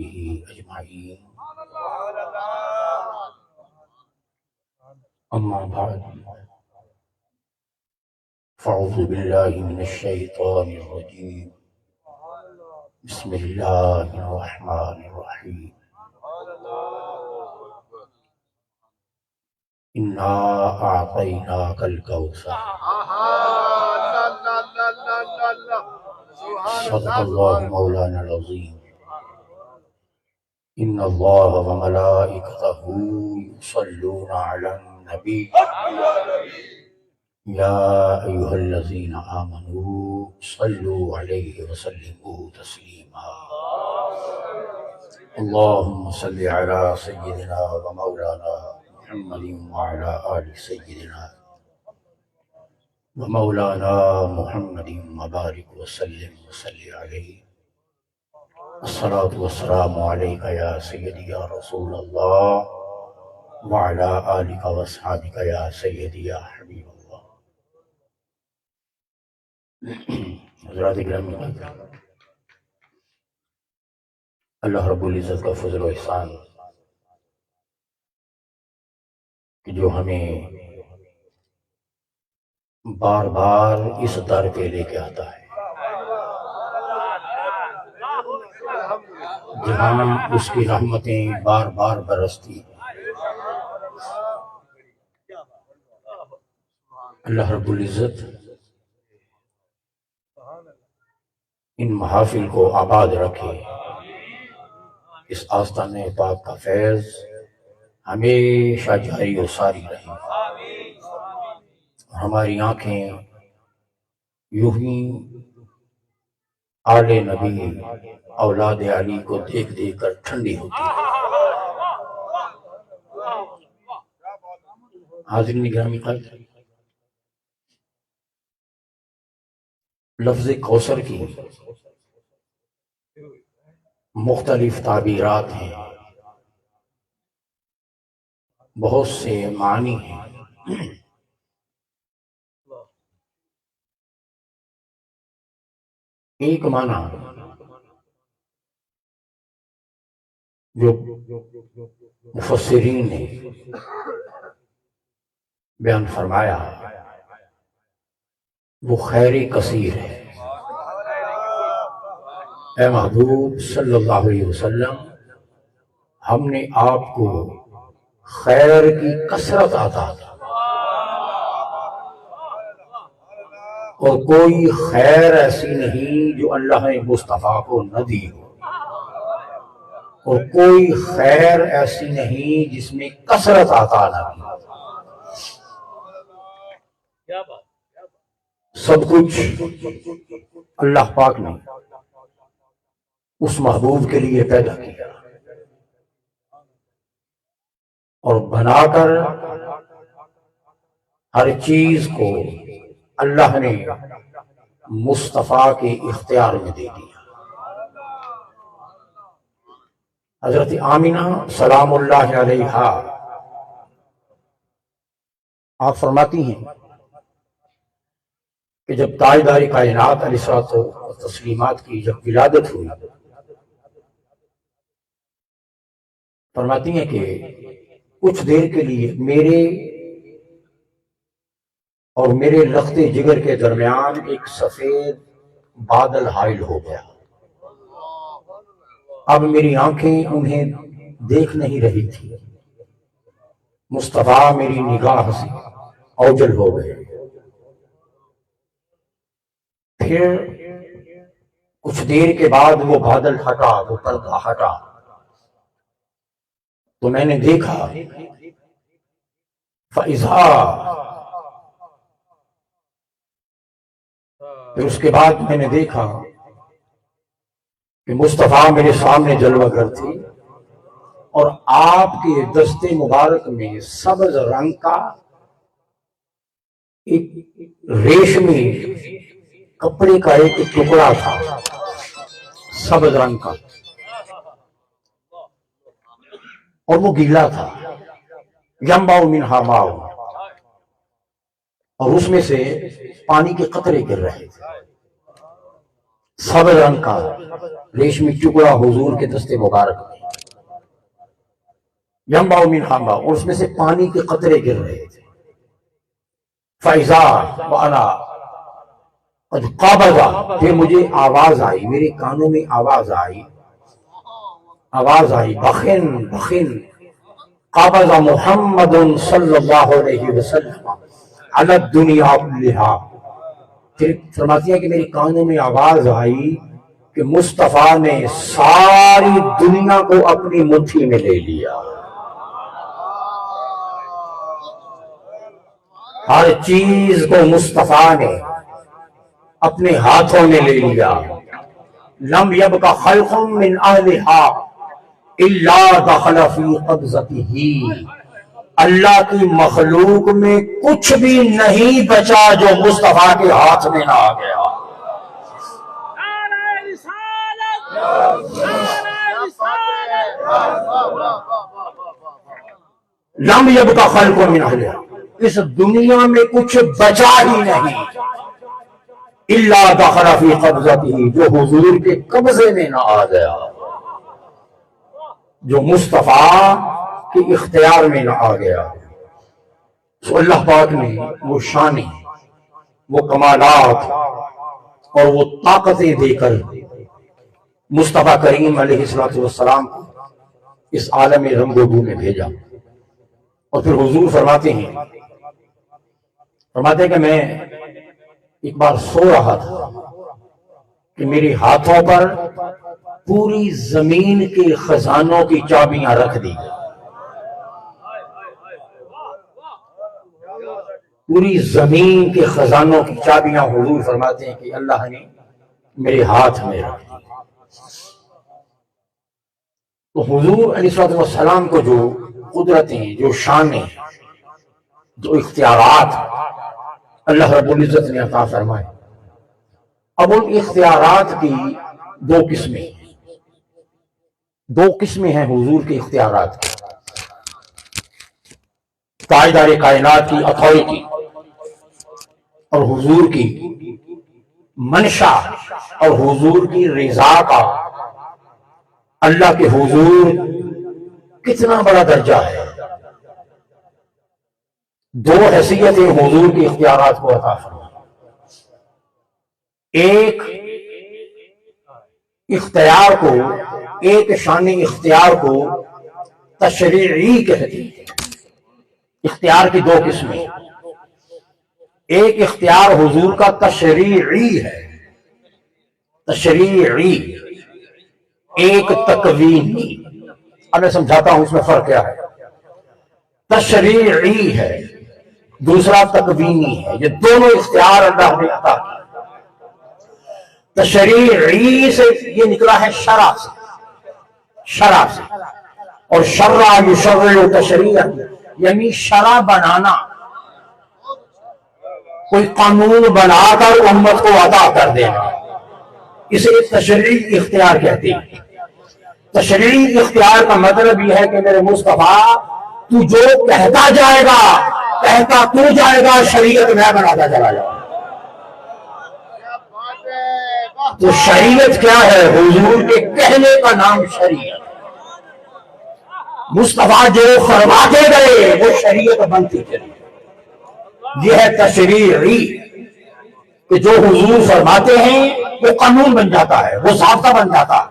وصحبه أجمعين. أما بعد، فأعوذ بالله من الشيطان الرجيم. بسم الله الرحمن الرحيم. إنا أعطيناك الكوثر. صدق الله مولانا العظيم. إن الله وملائكته يصلون على النبي يا أيها الذين آمنوا صلوا عليه وسلموا تسليما. اللهم صل على سيدنا ومولانا محمد وعلى آل سيدنا ومولانا محمد وبارك وسلم وصل عليه. الصلاة والسلام عليك يا سيدي يا رسول الله وعلى آلك وأصحابك يا سيدي يا حبيب الله. حضرات گرامی، اللہ رب العزت کا فضل و احسان کہ جو ہمیں بار بار اس در پہ لے کے آتا ہے جہاں اس کی رحمتیں بار بار برستی ہیں۔ اللہ رب العزت ان محافل کو آباد رکھے، اس آستان پاک کا فیض ہمیشہ جاری و ساری رہے، ہماری آنکھیں یوں ہی آل نبی اولاد علی کو دیکھ دیکھ کر ٹھنڈی ہوتی ہے۔ حاضرین گرامی قدر، لفظ کوثر کی مختلف تعبیرات ہیں، بہت سے معنی ہیں۔ ایک معنی جو مفسرین نے بیان فرمایا وہ خیر کثیر ہے۔ اے محبوب صلی اللہ علیہ وسلم، ہم نے آپ کو خیر کی کثرت عطا کی، اور کوئی خیر ایسی نہیں جو اللہ نے مصطفیٰ کو نہ دی ہو، اور کوئی خیر ایسی نہیں جس میں کثرت عطا نہ کی۔ سب کچھ اللہ پاک نے اس محبوب کے لیے پیدا کیا اور بنا کر ہر چیز کو اللہ نے مصطفیٰ کے اختیار میں دے دیا۔ حضرت آمینہ سلام اللہ علیہا آپ فرماتی ہیں کہ جب تاجدار کائنات علیہ الصلوۃ والتسلیمات کی جب ولادت ہوئی، فرماتی ہیں کہ کچھ دیر کے لیے میرے اور میرے لخت جگر کے درمیان ایک سفید بادل حائل ہو گیا۔ اب میری آنکھیں انہیں دیکھ نہیں رہی تھی، مصطفیٰ میری نگاہ سے اوجل ہو گئے۔ پھر کچھ دیر کے بعد وہ بادل ہٹا، وہ پردہ ہٹا، تو میں نے دیکھا فَإِذَا، پھر اس کے بعد میں نے دیکھا کہ مصطفیٰ میرے سامنے جلوہ گر تھی، اور آپ کے دست مبارک میں سبز رنگ کا ایک ریشمی کپڑے کا ایک ٹکڑا تھا، سبز رنگ کا، اور وہ گیلا تھا۔ ینبع منہا ماء، اور اس میں سے پانی کے قطرے گر رہے تھے۔ سبز رنگ کا ریشمی ٹکڑا حضور کے دستے مبارک میں، ینبع من خنبا، اور اس میں سے پانی کے قطرے گر رہے تھے۔ فَإِذَا وَأَنَا قَدْ قَبَضَ، پھر مجھے آواز آئی، میرے کانوں میں آواز آئی بخن بخن قبض محمد صلی اللہ علیہ وسلم علی الدنیا کلہا۔ پھر فرماتی ہے کہ میری کانوں میں آواز آئی کہ مصطفیٰ نے ساری دنیا کو اپنی مٹھی میں لے لیا، ہر چیز کو مصطفیٰ نے اپنے ہاتھوں میں لے لیا۔ لم یبق خلق من اہلہا الا دخل فی قبضتہ، اللہ کی مخلوق میں کچھ بھی نہیں بچا جو مصطفیٰ کے ہاتھ میں نہ آ گیا۔ لم یبق خلق من اہلہا، اس دنیا میں کچھ بچا ہی نہیں الا دخل فی قبضتہ، جو حضور کے قبضے میں نہ آ گیا، جو مصطفیٰ کے اختیار میں نہ آ گیا۔ تو اللہ پاک نے وہ شانیں، وہ کمالات اور وہ طاقتیں دے کر مصطفیٰ کریم علیہ السلام کو اس عالم رنگ و بو میں بھیجا۔ اور پھر حضور فرماتے ہیں کہ میں ایک بار سو رہا تھا کہ میرے ہاتھوں پر پوری زمین کے خزانوں کی چابیاں رکھ دی گئی، پوری زمین کے خزانوں کی چابیاں حضور فرماتے ہیں کہ اللہ نے میرے ہاتھ میں رکھ دی۔ تو حضور علیہ السلام کو جو قدرتیں، جو شانیں، جو اختیارات اللہ رب العزت نے عطا فرمائے، اب ان اختیارات کی دو قسمیں ہیں حضور کے اختیارات کی۔ تاجدار کائنات کی اتھارٹی اور حضور کی منشا اور حضور کی رضا کا اللہ کے حضور کتنا بڑا درجہ ہے۔ دو حیثیتیں حضور کے اختیارات کو عطا فرمائے، ایک اختیار کو، ایک شان اختیار کو تشریعی کہتے ہیں۔ اختیار کی دو قسمیں، ایک اختیار حضور کا تشریعی ہے، تشریعی، ایک تکوینی۔ اب میں سمجھاتا ہوں اس میں فرق کیا ہے۔ تشریعی ہے، دوسرا تکوینی ہے، یہ دونوں اختیار اللہ نے عطا کیا۔ تشریعی سے یہ نکلا ہے شرع سے، اور شرع یشرع تشریعا، یعنی شرع بنانا، کوئی قانون بنا کر امت کو عطا کر دینا، اسے تشریعی اختیار کہتے ہیں۔ تشریعی اختیار کا مطلب یہ ہے کہ میرے مصطفیٰ تو جو کہتا جائے گا شریعت میں بناتا چلا جائے۔ تو شریعت کیا ہے؟ حضور کے کہنے کا نام شریعت۔ مصطفیٰ جو فرماتے گئے وہ شریعت بنتی چلی۔ یہ ہے تشریعی کہ جو حضور فرماتے ہیں وہ قانون بن جاتا ہے، وہ ضابطہ بن جاتا ہے،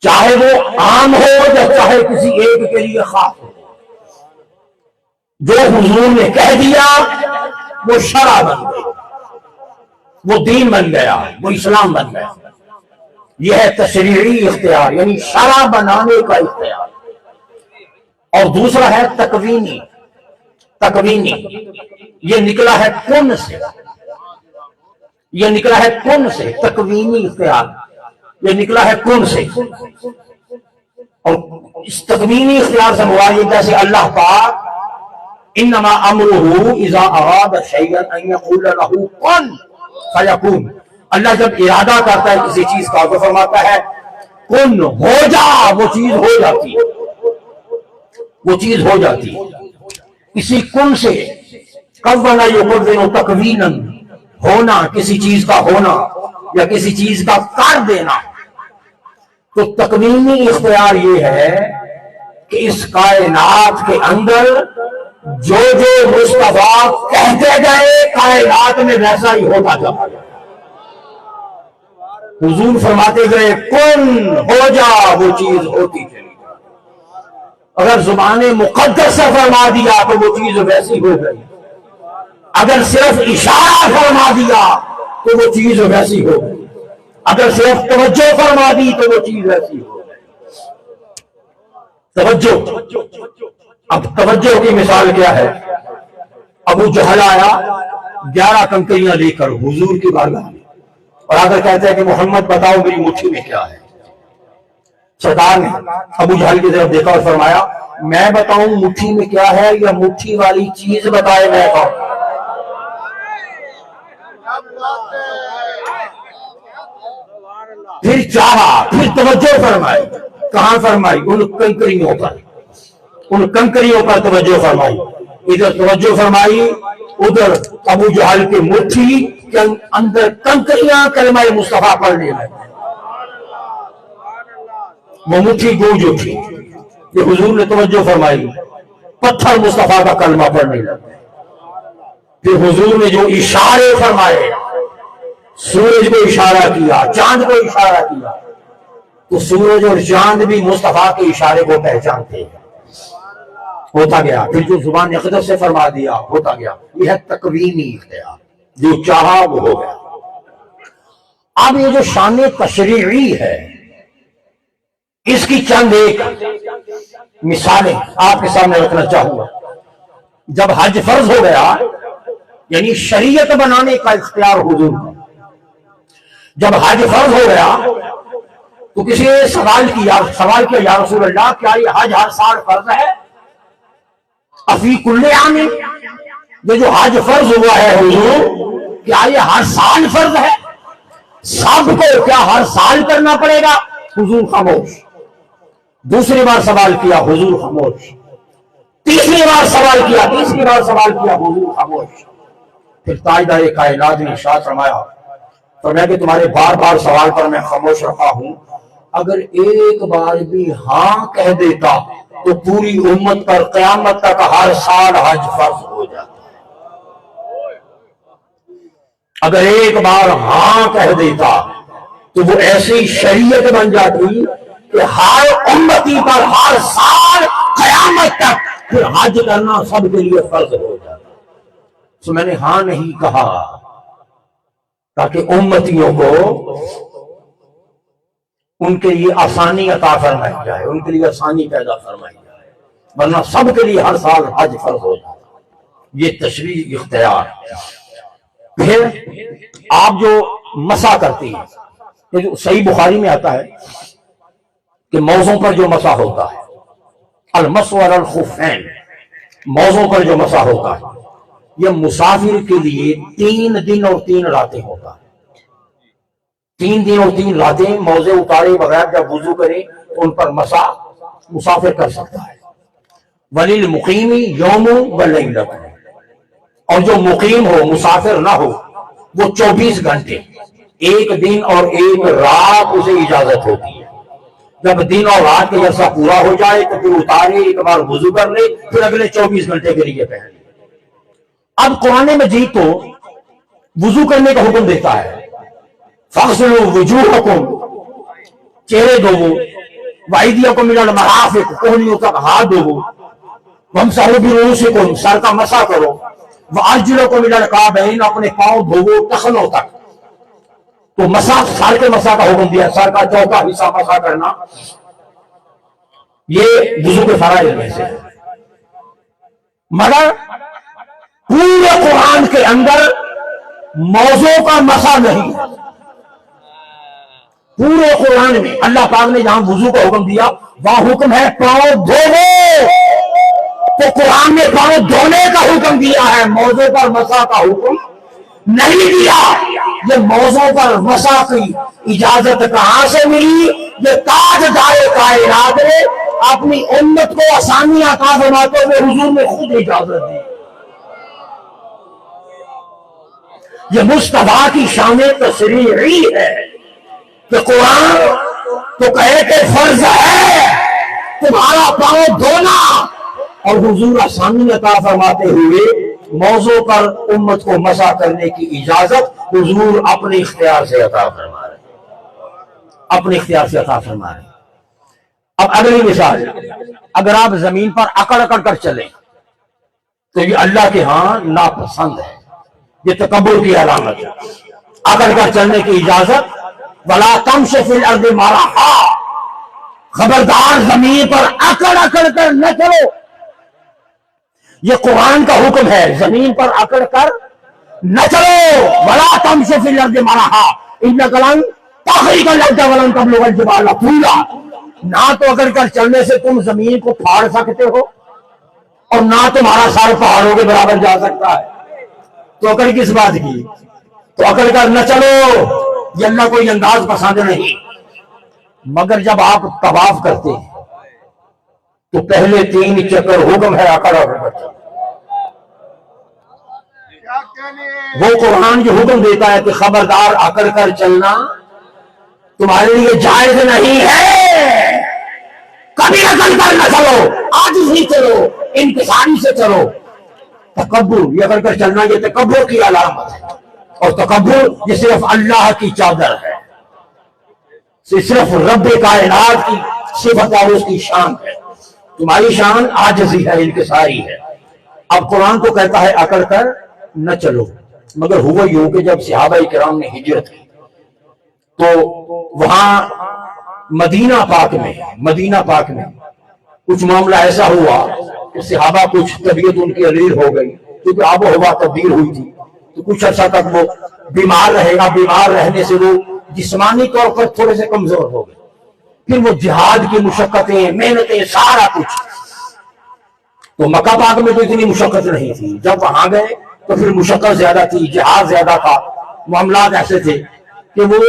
چاہے وہ عام ہو یا چاہے کسی ایک کے لیے خاص ہو۔ جو حضور نے کہہ دیا وہ شرع بن گئی، وہ دین بن گیا، وہ اسلام بن گیا۔ یہ ہے تشریعی اختیار، یعنی شرع بنانے کا اختیار۔ اور دوسرا ہے تکوینی۔ یہ نکلا ہے کن سے، تکوینی اختیار یہ نکلا ہے کن سے۔ اور اس تکوینی اختیار سے مراد یہ جیسے اللہ پاک انما امرہ اذا اراد شیئا ان یقول له کن فیکون، اللہ جب ارادہ کرتا ہے کسی چیز کا تو فرماتا ہے کن، ہو جا، وہ چیز ہو جاتی۔ اسی کن سے کون یکون تکوینا، ہونا، کسی چیز کا ہونا، یا کسی چیز کا کر دینا، تو تکوینی اختیار یہ ہے کہ اس کائنات کے اندر جو جو مصطفیٰ کہتے گئے کائنات میں ویسا ہی ہوتا چلا گیا۔ حضور فرماتے گئے کن ہو جا، وہ چیز ہوتی چلی جائے۔ اگر زبان مقدس سے فرما دیا تو وہ چیز ویسی ہو گئی، اگر صرف اشارہ فرما دیا تو وہ چیز ویسی ہو گئی، اگر صرف توجہ فرما دی تو وہ چیز ویسی ہو گئی۔ توجہ، اب توجہ کی مثال کیا ہے؟ ابو جہل آیا 11 کنکریاں لے کر حضور کی بارگاہ میں، اور اگر کہتے ہیں کہ محمد بتاؤ میری مٹھی میں کیا ہے، سرکار نے ابو جہل کی طرف دیکھا اور فرمایا میں بتاؤں مٹھی میں کیا ہے یا مٹھی والی چیز بتائے میں کہوں؟ پھر چاہا، پھر توجہ فرمائی، کہاں فرمائی؟ ان کنکریوں پر، ان کنکریوں پر توجہ فرمائی۔ ادھر توجہ فرمائی، ادھر ابو جہل کی مٹھی کے اندر کنکریاں کلمہ مصطفیٰ پڑھنے لگے، وہ مٹھی گونج اٹھی۔ یہ حضور نے توجہ فرمائی، پتھر مصطفیٰ کا کلمہ پڑھنے لگے۔ پھر حضور نے جو اشارے فرمائے، سورج کو اشارہ کیا، چاند کو اشارہ کیا، تو سورج اور چاند بھی مصطفیٰ کے اشارے کو پہچانتے ہیں۔ ہوتا گیا، پھر جو زبان اقدس سے فرما دیا ہوتا گیا۔ یہ ہے تکوینی اختیار، جو چاہا وہ ہو گیا۔ اب یہ جو شان تشریعی ہے، اس کی چند ایک مثالیں آپ کے سامنے رکھنا چاہوں گا۔ جب حج فرض ہو گیا، یعنی شریعت بنانے کا اختیار حضور کا، جب حج فرض ہو گیا تو کسی نے سوال کیا یا رسول اللہ کیا یہ حج ہر سال فرض ہے؟ افی کل عام، یہ جو حج فرض ہوا ہے حضور، کیا یہ ہر سال فرض ہے؟ سب کو کیا ہر سال کرنا پڑے گا؟ حضور خاموش۔ دوسری بار سوال کیا، حضور خاموش۔ تیسری بار سوال کیا، حضور خاموش۔ پھر تاجدار کائنات نے ارشاد فرمایا کہ تمہارے بار بار سوال پر میں خاموش رکھا ہوں، اگر ایک بار بھی ہاں کہہ دیتا تو پوری امت پر قیامت تک ہر سال حج فرض ہو جاتا۔ اگر ایک بار ہاں کہہ دیتا تو وہ ایسی شریعت بن جاتی کہ ہر امتی پر ہر سال قیامت تک پھر حج کرنا سب کے لیے فرض ہو جاتا۔ تو میں نے ہاں نہیں کہا تاکہ امتیوں کو ان کے لیے آسانی عطا فرمائی جائے، ان کے لیے آسانی پیدا فرمائی جائے، ورنہ سب کے لیے ہر سال حج فرض ہو جاتا۔ یہ تشریعی اختیار۔ پھر آپ جو مسح کرتی ہیں، یہ جو صحیح بخاری میں آتا ہے کہ موزوں پر جو مسح ہوتا ہے، المسح علی الخفین، موزوں پر جو مسح ہوتا ہے، یہ مسافر کے لیے 3 دن اور 3 راتیں ہوتا ہے۔ 3 دن اور 3 راتیں موزے اتارے بغیر جب وضو کرے تو ان پر مسح مسافر کر سکتا ہے۔ وَلِلْمُقِيمِ يَوْمٌ وَلَيْلَةٌ، اور جو مقیم ہو، مسافر نہ ہو، وہ 24 گھنٹے، 1 دن اور 1 رات اسے اجازت ہوتی ہے۔ جب دن اور رات کے جیسا پورا ہو جائے تو پھر اتارے، ایک بار وضو کر لے، پھر اگلے 24 گھنٹے کے لیے پہن لے۔ اب قرآن مجید تو وضو کرنے کا حکم دیتا ہے، فَاغْسِلُوا وُجُوهَكُمْ، چہرے دھوو، وَأَيْدِيَكُمْ إِلَى الْمَرَافِقِ، کوہنیوں تک ہاتھ دھوو، وَامْسَحُوا بِرُؤُوسِكُمْ، سر کا مسح کرو، وَأَرْجُلَكُمْ إِلَى الْكَعْبَيْنِ، اپنے پاؤں دھوو ٹخنوں تک۔ تو مسح، سر کے مسح کا حکم دیا، سر کا چوتھا حصہ مسح کرنا، یہ وضو کے فرائض میں سے ہے۔ مگر پورے قرآن کے اندر موضوع کا مسح نہیں ہے۔ پورے قرآن میں اللہ پاک نے جہاں وضو کا حکم دیا وہاں حکم ہے پاؤں دھوو، تو قرآن نے پاؤں دھونے کا حکم دیا ہے، موضوع پر مسح کا حکم نہیں دیا۔ یہ موضوع پر مسح کی اجازت کہاں سے ملی؟ یہ تاجدار کائنات نے اپنی امت کو آسانی عطا فرماتے ہوئے حضور نے خود اجازت دی۔ یہ مصطفیٰ کی شان تشریعی ہے کہ قرآن تو کہے کہ فرض ہے تمہارا پاؤں دھونا، اور حضور آسانی عطا فرماتے ہوئے موضوع پر امت کو مسح کرنے کی اجازت حضور اپنے اختیار سے عطا فرما رہے ہیں، اپنے اختیار سے عطا فرما رہے ہیں۔ اب اگلی مثال، اگر آپ زمین پر اکڑ اکڑ کر چلیں تو یہ اللہ کے ہاں ناپسند ہے، یہ تکبر کی علامت ہے۔ اکڑ کر چلنے کی اجازت، وَلَا تَمْشِ فِي الْأَرْضِ مَرَحًا، خبردار زمین پر اکڑ اکڑ کر نہ چلو، یہ قرآن کا حکم ہے، زمین پر اکڑ کر نہ چلو۔ وَلَا تَمْشِ فِي الْأَرْضِ مَرَحًا إِنَّكَ لَن تَخْرِقَ الْأَرْضَ وَلَن تَبْلُغَ الْجِبَالَ طُولًا، نہ تو اکڑ کر چلنے سے تم زمین کو پھاڑ سکتے ہو اور نہ تمہارا سر پہاڑوں کے برابر جا سکتا ہے، تو اکڑ کس بات کی؟ تو اکڑ کر نہ چلو، یہ اللہ کو یہ انداز پسند نہیں۔ مگر جب آپ طواف کرتے ہیں تو پہلے 3 چکر حکم ہے اکڑ اکڑ کر چلو۔ وہ قرآن جو حکم دیتا ہے کہ خبردار اکڑ کر چلنا تمہارے لیے جائز نہیں ہے، کبھی اکڑ کر نہ چلو، آج ہی چلو، انکساری سے چلو۔ تکبر، یہ اکڑ کر چلنا یہ تکبر کی علامت ہے، اور تکبر یہ صرف اللہ کی چادر ہے، صرف رب کائنات کی صفت اور اس کی شان ہے۔ تمہاری شان عاجزی ہے، انکساری ہے۔ اب قرآن تو کہتا ہے اکڑ کر نہ چلو، مگر ہوا یوں کہ جب صحابہ کرام نے ہجرت کی تو وہاں مدینہ پاک میں کچھ معاملہ ایسا ہوا کہ صحابہ کچھ طبیعت ان کی علیل ہو گئی، کیونکہ آب و ہوا تبدیل ہوئی تھی، تو کچھ عرصہ تک وہ بیمار رہے گا، بیمار رہنے سے وہ جسمانی طور پر تھوڑے سے کمزور ہو گئے۔ پھر وہ جہاد کی مشقتیں، محنتیں، سارا کچھ، تو مکہ پاک میں تو اتنی مشقت نہیں تھی، جب وہاں گئے تو پھر مشقت زیادہ تھی، جہاد زیادہ تھا، معاملات ایسے تھے کہ وہ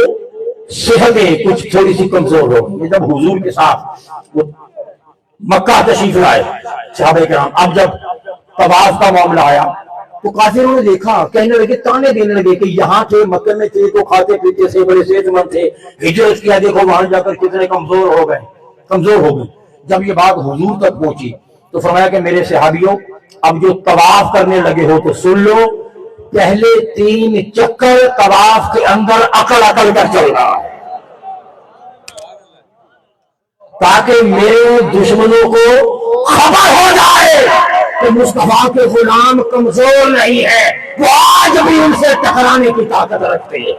صحتیں کچھ تھوڑی سی کمزور ہو گئی۔ جب حضور کے ساتھ وہ مکہ تشریف لائے صحابہ کرام، اب جب طواف کا معاملہ آیا تو کافروں نے دیکھا، کہنے لگے، تانے دینے لگے کہ یہاں تھے، مکہ میں تھے تو کھاتے پیتے سے بڑے صحت مند تھے، ہجرت کیا، دیکھو وہاں جا کر کتنے کمزور ہو گئے۔ جب یہ بات حضور تک پہنچی تو فرمایا کہ میرے صحابیوں، اب جو طواف کرنے لگے ہو تو سن لو، پہلے 3 چکر طواف کے اندر اکڑ اکڑ کر چلنا ہے، تاکہ میرے دشمنوں کو خبر ہو جائے کہ مصطفیٰ کے غلام کمزور نہیں ہے، وہ آج بھی ان سے ٹکرانے کی طاقت رکھتے ہیں،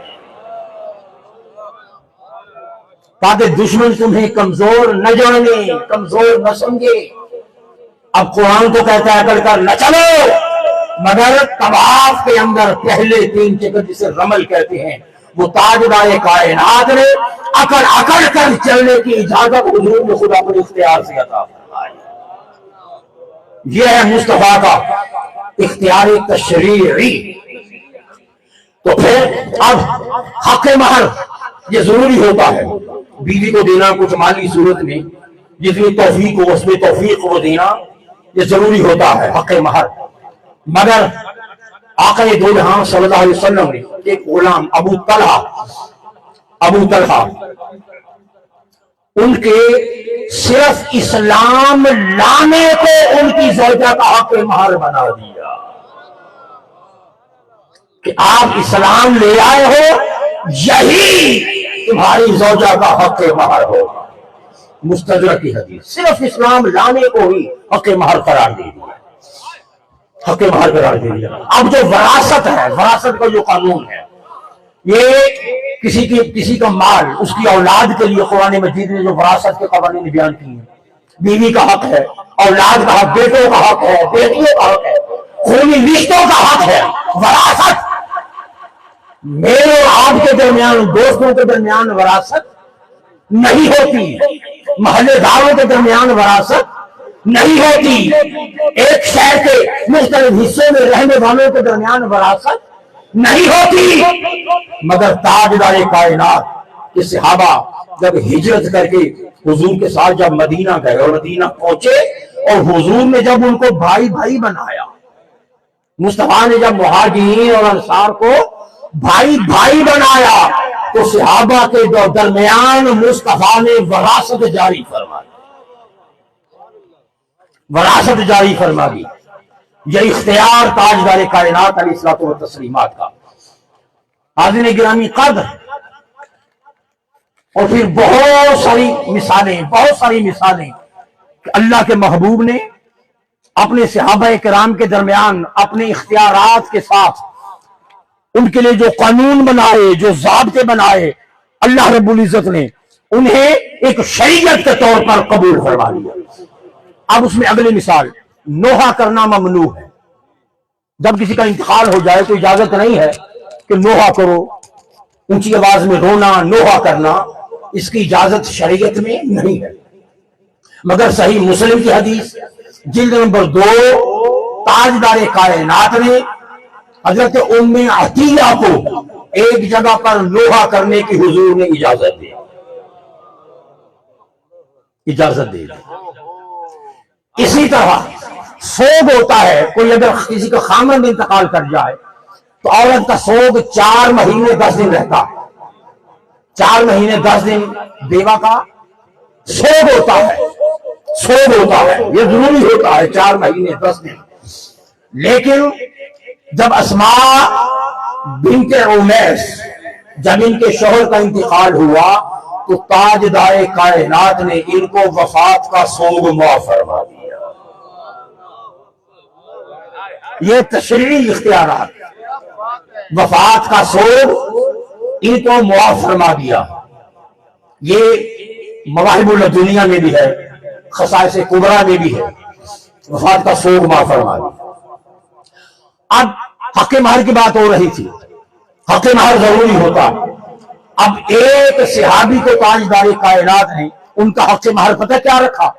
تاکہ دشمن تمہیں کمزور نہ جانے، کمزور نہ سمجھے۔ اب قرآن تو کہتا ہے اکڑ کر نہ چلو، مگر طواف کے اندر پہلے 3 چکر جسے رمل کہتے ہیں، وہ تاجدار کائنات نے اکڑ اکڑ کر چلنے کی اجازت حضور نے خدا اپنے اختیار سے عطا فرمائی۔ یہ ہے مصطفیٰ کا اختیار تشریعی۔ تو پھر اب حق مہر یہ ضروری ہوتا ہے، بیوی کو دینا کچھ مالی صورت میں جتنی توفیق ہو اس میں توفیق کو دینا یہ ضروری ہوتا ہے، حق مہر۔ مگر آقا دو جہاں صلی اللہ علیہ وسلم نے ایک غلام ابو طلحہ ان کے صرف اسلام لانے کو ان کی زوجہ کا حق مہر بنا دیا کہ آپ اسلام لے آئے ہو، یہی تمہاری زوجہ کا حق مہر ہوگا۔ مستدرک کی حدیث، صرف اسلام لانے کو ہی حق مہر قرار دے دیا، حق مہر قرار دے دیا۔ اب جو وراثت ہے، وراثت کا جو قانون ہے، یہ کسی کا مال اس کی اولاد کے لیے قرآن مجید نے جو وراثت کے قوانین بیان کی ہیں، بیوی کا حق ہے، اولاد کا حق، بیٹوں کا حق ہے، بیٹیوں کا حق ہے، خونی رشتوں کا حق ہے۔ وراثت میرے اور آپ کے درمیان، دوستوں کے درمیان وراثت نہیں ہوتی، محلے داروں کے درمیان وراثت نہیں ہوتی، ایک شہر کے مختلف حصوں میں رہنے والوں کے درمیان وراثت نہیں ہوتی۔ مگر تاجدار کائنات کے صحابہ جب ہجرت کر کے حضور کے ساتھ جب مدینہ گئے اور مدینہ پہنچے اور حضور نے جب ان کو بھائی بھائی بنایا، مصطفیٰ نے جب مہاجرین اور انصار کو بھائی بھائی بنایا تو صحابہ کے درمیان مصطفیٰ نے وراثت جاری فرما دی، وراثت جاری فرما دی۔ یہ اختیار تاجدار کائنات علیہ الصلوۃ والتسلیمات کا۔ حاضرین گرامی قدر، اور پھر بہت ساری مثالیں کہ اللہ کے محبوب نے اپنے صحابہ کرام کے درمیان اپنے اختیارات کے ساتھ ان کے لیے جو قانون بنائے، جو ضابطے بنائے، اللہ رب العزت نے انہیں ایک شریعت کے طور پر قبول فرما لیا۔ اب اس میں اگلی مثال، نوحہ کرنا ممنوع ہے۔ جب کسی کا انتقال ہو جائے تو اجازت نہیں ہے کہ نوحہ کرو، اونچی آواز میں رونا، نوحہ کرنا، اس کی اجازت شریعت میں نہیں ہے۔ مگر صحیح مسلم کی حدیث جلد نمبر 2، تاجدار کائنات نے حضرت ام عطیہ کو ایک جگہ پر نوحہ کرنے کی حضور نے اجازت دی، اسی طرح سوگ ہوتا ہے، کوئی اگر کسی کا خامند انتقال کر جائے تو عورت کا سوگ 4 مہینے 10 دن رہتا ہے۔ 4 مہینے 10 دن بیوہ کا سوگ ہوتا ہے، یہ ضروری ہوتا ہے 4 مہینے 10 دن۔ لیکن جب اسماء بنت عمیس، جب ان کے شوہر کا انتقال ہوا تو تاجدار کائنات نے ان کو وفات کا سوگ معاف فرما دیا۔ یہ تشریعی اختیارات، وفات کا سوگ ان کو معاف فرما دیا۔ یہ مواہب الدنیا میں بھی ہے، خصائص کبریٰ میں بھی ہے، وفات کا سوگ معاف فرما دیا۔ اب حق مہر کی بات ہو رہی تھی، حق مہر ضروری ہوتا ہے۔ اب ایک صحابی کو تاجدار کائنات نے ان کا حق مہر پتہ کیا رکھا؟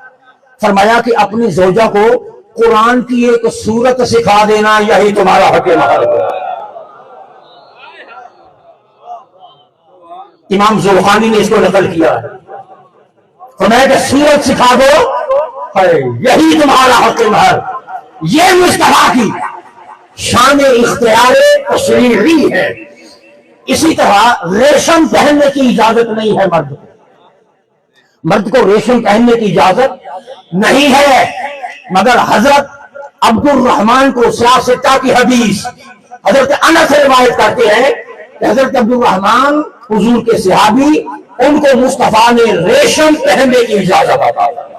فرمایا کہ اپنی زوجہ کو قرآن کی ایک سورت سکھا دینا، یہی تمہارا حق مہر ہے۔ امام زرخانی نے اس کو نقل کیا ہے، فرمایا کہ سورت سکھا دو، یہی تمہارا حق مہر۔ یہ مصطفیٰ کی شان اختیار تشریعی ہے۔ اسی طرح ریشم پہننے کی اجازت نہیں ہے مرد کو ریشم پہننے کی اجازت نہیں ہے، مگر حضرت عبد الرحمن کو سیاستہ کی حدیث حضرت انس سے روایت کرتے ہیں کہ حضرت عبد الرحمن حضور کے صحابی، ان کو مصطفیٰ نے ریشم پہننے کی اجازت عطا کی۔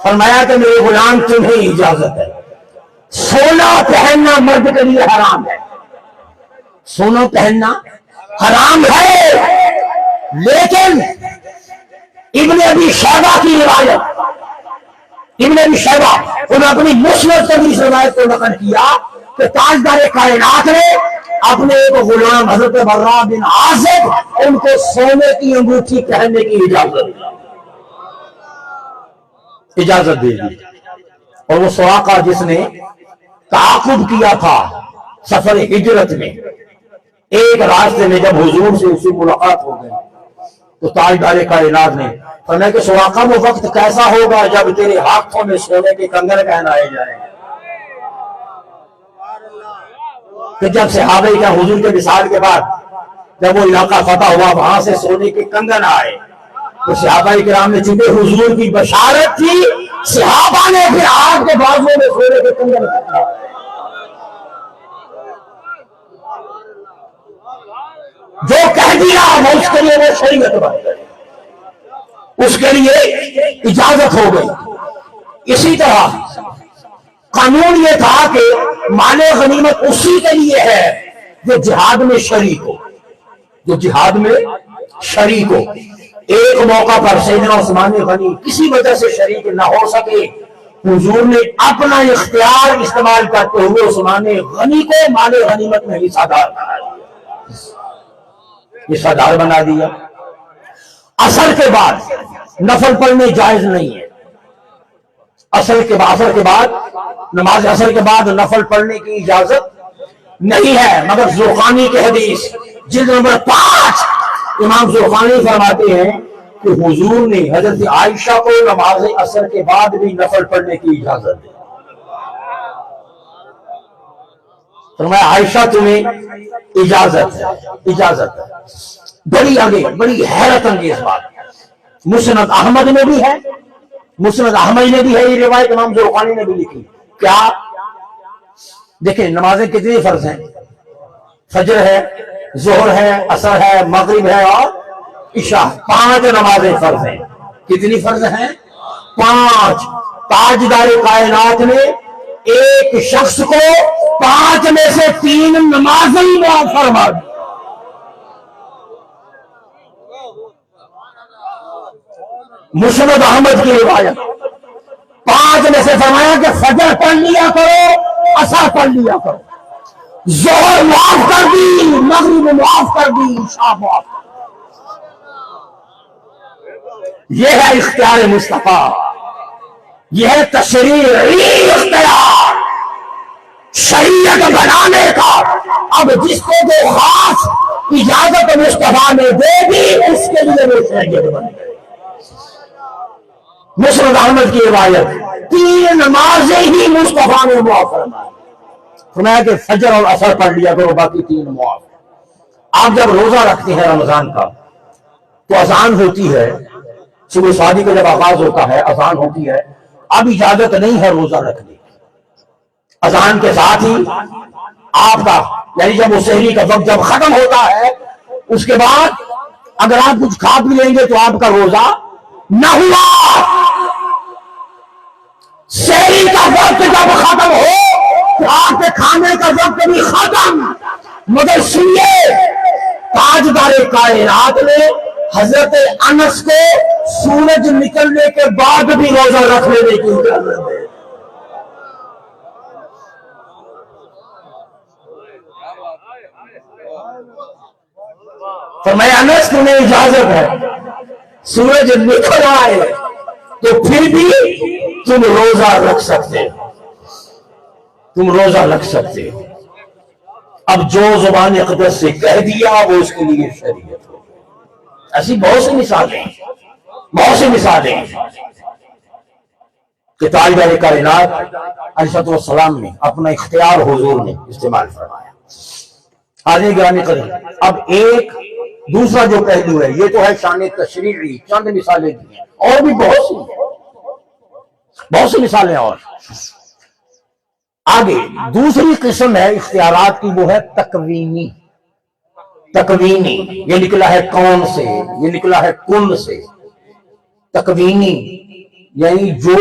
فرمایا کہ میرے غلام تمہیں اجازت ہے، سونا پہننا مرد کے لیے حرام ہے، سونا پہننا حرام ہے۔ لیکن ابن ابی شیبہ کی روایت، ابن ابی شیبہ انہوں نے اپنی مسند سے بھی روایت کو نقل کیا کہ تاجدار کائنات نے اپنے ایک غلام حضرت براء بن عازب ان کو سونے کی انگوٹھی پہننے کی اجازت دے دی۔ اور وہ سراقہ جس نے تعاقب کیا تھا سفر ہجرت میں، ایک راستے میں جب حضور سے اسی ملاقات ہو گئی تو تاجدار کائنات نے فرمایا کہ سراقہ وہ وقت کیسا ہوگا جب تیرے ہاتھوں میں سونے کے کنگن پہنائے جائیں، کہ جب صحابہ کا حضور کے وصال کے بعد جب وہ علاقہ فتح ہوا وہاں سے سونے کے کنگن آئے تو صحابہ کرام نے چونکہ حضور کی بشارت تھی، صحابہ نے پھر آپ کے بازوؤں میں سونے کے کنگن پہنائے۔ جو کہہ دیا وہ اس کے لیے وہ شریعت بن گئی، اس کے لیے اجازت ہو گئی۔ اسی طرح قانون یہ تھا کہ مال غنیمت اسی کے لیے ہے جو جہاد میں شریک ہو، جو جہاد میں شریک ہو۔ ایک موقع پر سیدنا عثمان غنی کسی وجہ سے شریک نہ ہو سکے، حضور نے اپنا اختیار استعمال کرتے ہوئے عثمان غنی کو مال غنیمت میں حصہ دار بنا دیا، حصہ دار بنا دیا۔ عصر کے بعد نفل پڑھنے جائز نہیں ہے، عصر کے بعد نماز عصر کے بعد نفل پڑھنے کی اجازت نہیں ہے، مگر زرخانی کی حدیث جلد نمبر 5 امام زرخانی فرماتے ہیں کہ حضور نے حضرت عائشہ کو نماز عصر کے بعد بھی نفل پڑھنے کی اجازت دی۔ فرمایا عائشہ تمہیں اجازت ہے. بڑی آگے بڑی حیرت انگیز بات. مسند احمد میں بھی ہے، مسند احمد نے بھی ہے یہ روایت، امام ذوقانی نے بھی لکھی. کیا دیکھیں نمازیں کتنی فرض ہیں؟ فجر ہے، ظہر ہے، عصر ہے، مغرب ہے اور عشاء. 5 نمازیں فرض ہیں. کتنی فرض ہیں؟ 5. تاجدار کائنات نے ایک شخص کو 5 میں سے 3 نمازیں معاف فرما دی. مسند احمد کی روایت. 5 میں سے فرمایا کہ فجر پڑھ لیا کرو، عصر پڑھ لیا کرو، ظہر معاف کر دی، مغرب معاف کر دی، عشاء معاف کر دی. یہ ہے اختیار مصطفیٰ، یہ ہے تشریعی اختیار شریعت بنانے کا. اب جس کو جو خاص اجازت مصطفیٰ نے دے دی اس کے لیے وہ شریعت بن گئی. مسند احمد کی روایت 3 نمازیں ہی مصطفیٰ نے معاف فرمائی. فرمایا کہ فجر اور عصر پڑھ لیا کرو، باقی 3 معاف. آپ جب روزہ رکھتے ہیں رمضان کا تو اذان ہوتی ہے، صبح شادی کا جب آغاز ہوتا ہے اذان ہوتی ہے. اب اجازت نہیں ہے روزہ رکھنے کی. اذان کے ساتھ ہی آپ کا یعنی جب وہ سحری کا وقت جب ختم ہوتا ہے اس کے بعد اگر آپ کچھ کھا پی لیں گے تو آپ کا روزہ نہ ہوا. سحری کا وقت جب ختم ہو تو آپ کے کھانے کا وقت بھی ختم. مگر سنیے تاجدار کائنات نے حضرت انس کو سورج نکلنے کے بعد بھی روزہ رکھ لینے کی اجازت ہے. فرمایا انس تمہیں اجازت ہے، سورج نکل آئے تو پھر بھی تم روزہ رکھ سکتے ہو، تم روزہ رکھ سکتے ہو. اب جو زبان اقدس سے کہہ دیا وہ اس کے لیے شریعت ہو. ایسی بہت سی مثالیں کہ تاجدار کائنات علیہ السلام نے اپنا اختیار حضور نے استعمال فرمایا. آج گرامی قدر اب ایک دوسرا جو پہلو ہے یہ تو ہے شان تشریعی. چند مثالیں دی ہیں اور بھی بہت سی مثالیں. اور آگے دوسری قسم ہے اختیارات کی، وہ ہے تکوینی. یہ نکلا ہے کون سے، یہ نکلا ہے کن سے. تکوینی یعنی جو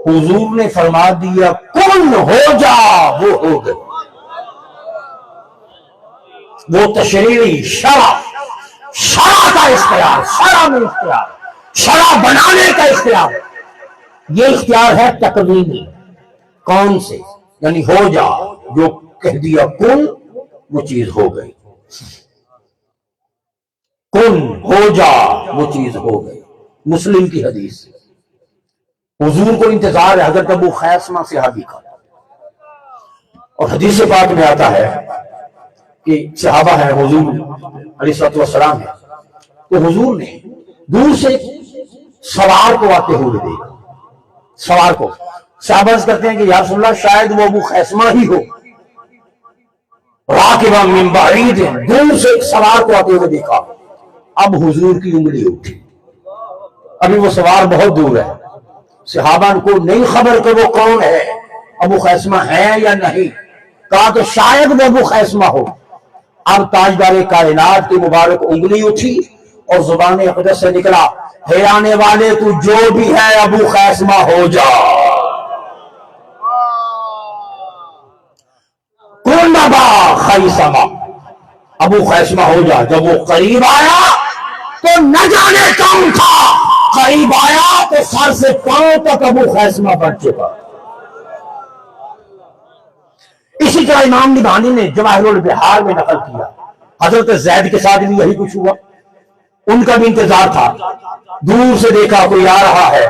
حضور نے فرما دیا کن ہو جا وہ ہو گئے. وہ تشریعی شرع کا اختیار، شرع میں اختیار، شرع بنانے کا اختیار. یہ اختیار ہے تکوینی. کون سے یعنی ہو جا، جو کہہ دیا کن وہ چیز ہو گئی. کن ہو جا وہ چیز ہو گئی. مسلم کی حدیث، حضور کو انتظار ہے حضرت ابو خیثمہ صحابی کا، اور حدیث پاک میں آتا ہے کہ صحابہ ہیں، حضور علیہ السلام ہے، تو حضور نے دور سے سوار کو آتے ہوئے دیکھا. سوار کو صحابہ عرض کرتے ہیں کہ یا رسول اللہ شاید وہ ابو خیثمہ ہی ہو. راکبا من بعید، دور سے ایک سوار کو آتے ہوئے دیکھا. اب حضور کی انگلی اٹھی، ابھی وہ سوار بہت دور ہے، صحابہ کو نہیں خبر کہ وہ کون ہے، ابو خیثمہ ہے یا نہیں. کہا کہ شاید وہ ابو خیثمہ ہو. اب تاجدار کائنات کی مبارک انگلی اٹھی اور زبان اقدس سے نکلا ہے آنے والے تو جو بھی ہے ابو خیثمہ ہو جا. کون ابا خیثمہ، ابو خیثمہ ہو جا. جب وہ قریب آیا تو نہ جانے کون تھا، قریب آیا تو سر سے پاؤں تک ابو خیثمہ بن چکا. اسی طرح امام نبھانی نے جواہر البحار میں نقل کیا حضرت زید کے ساتھ بھی یہی کچھ ہوا. ان کا بھی انتظار تھا، دور سے دیکھا کوئی آ رہا ہے.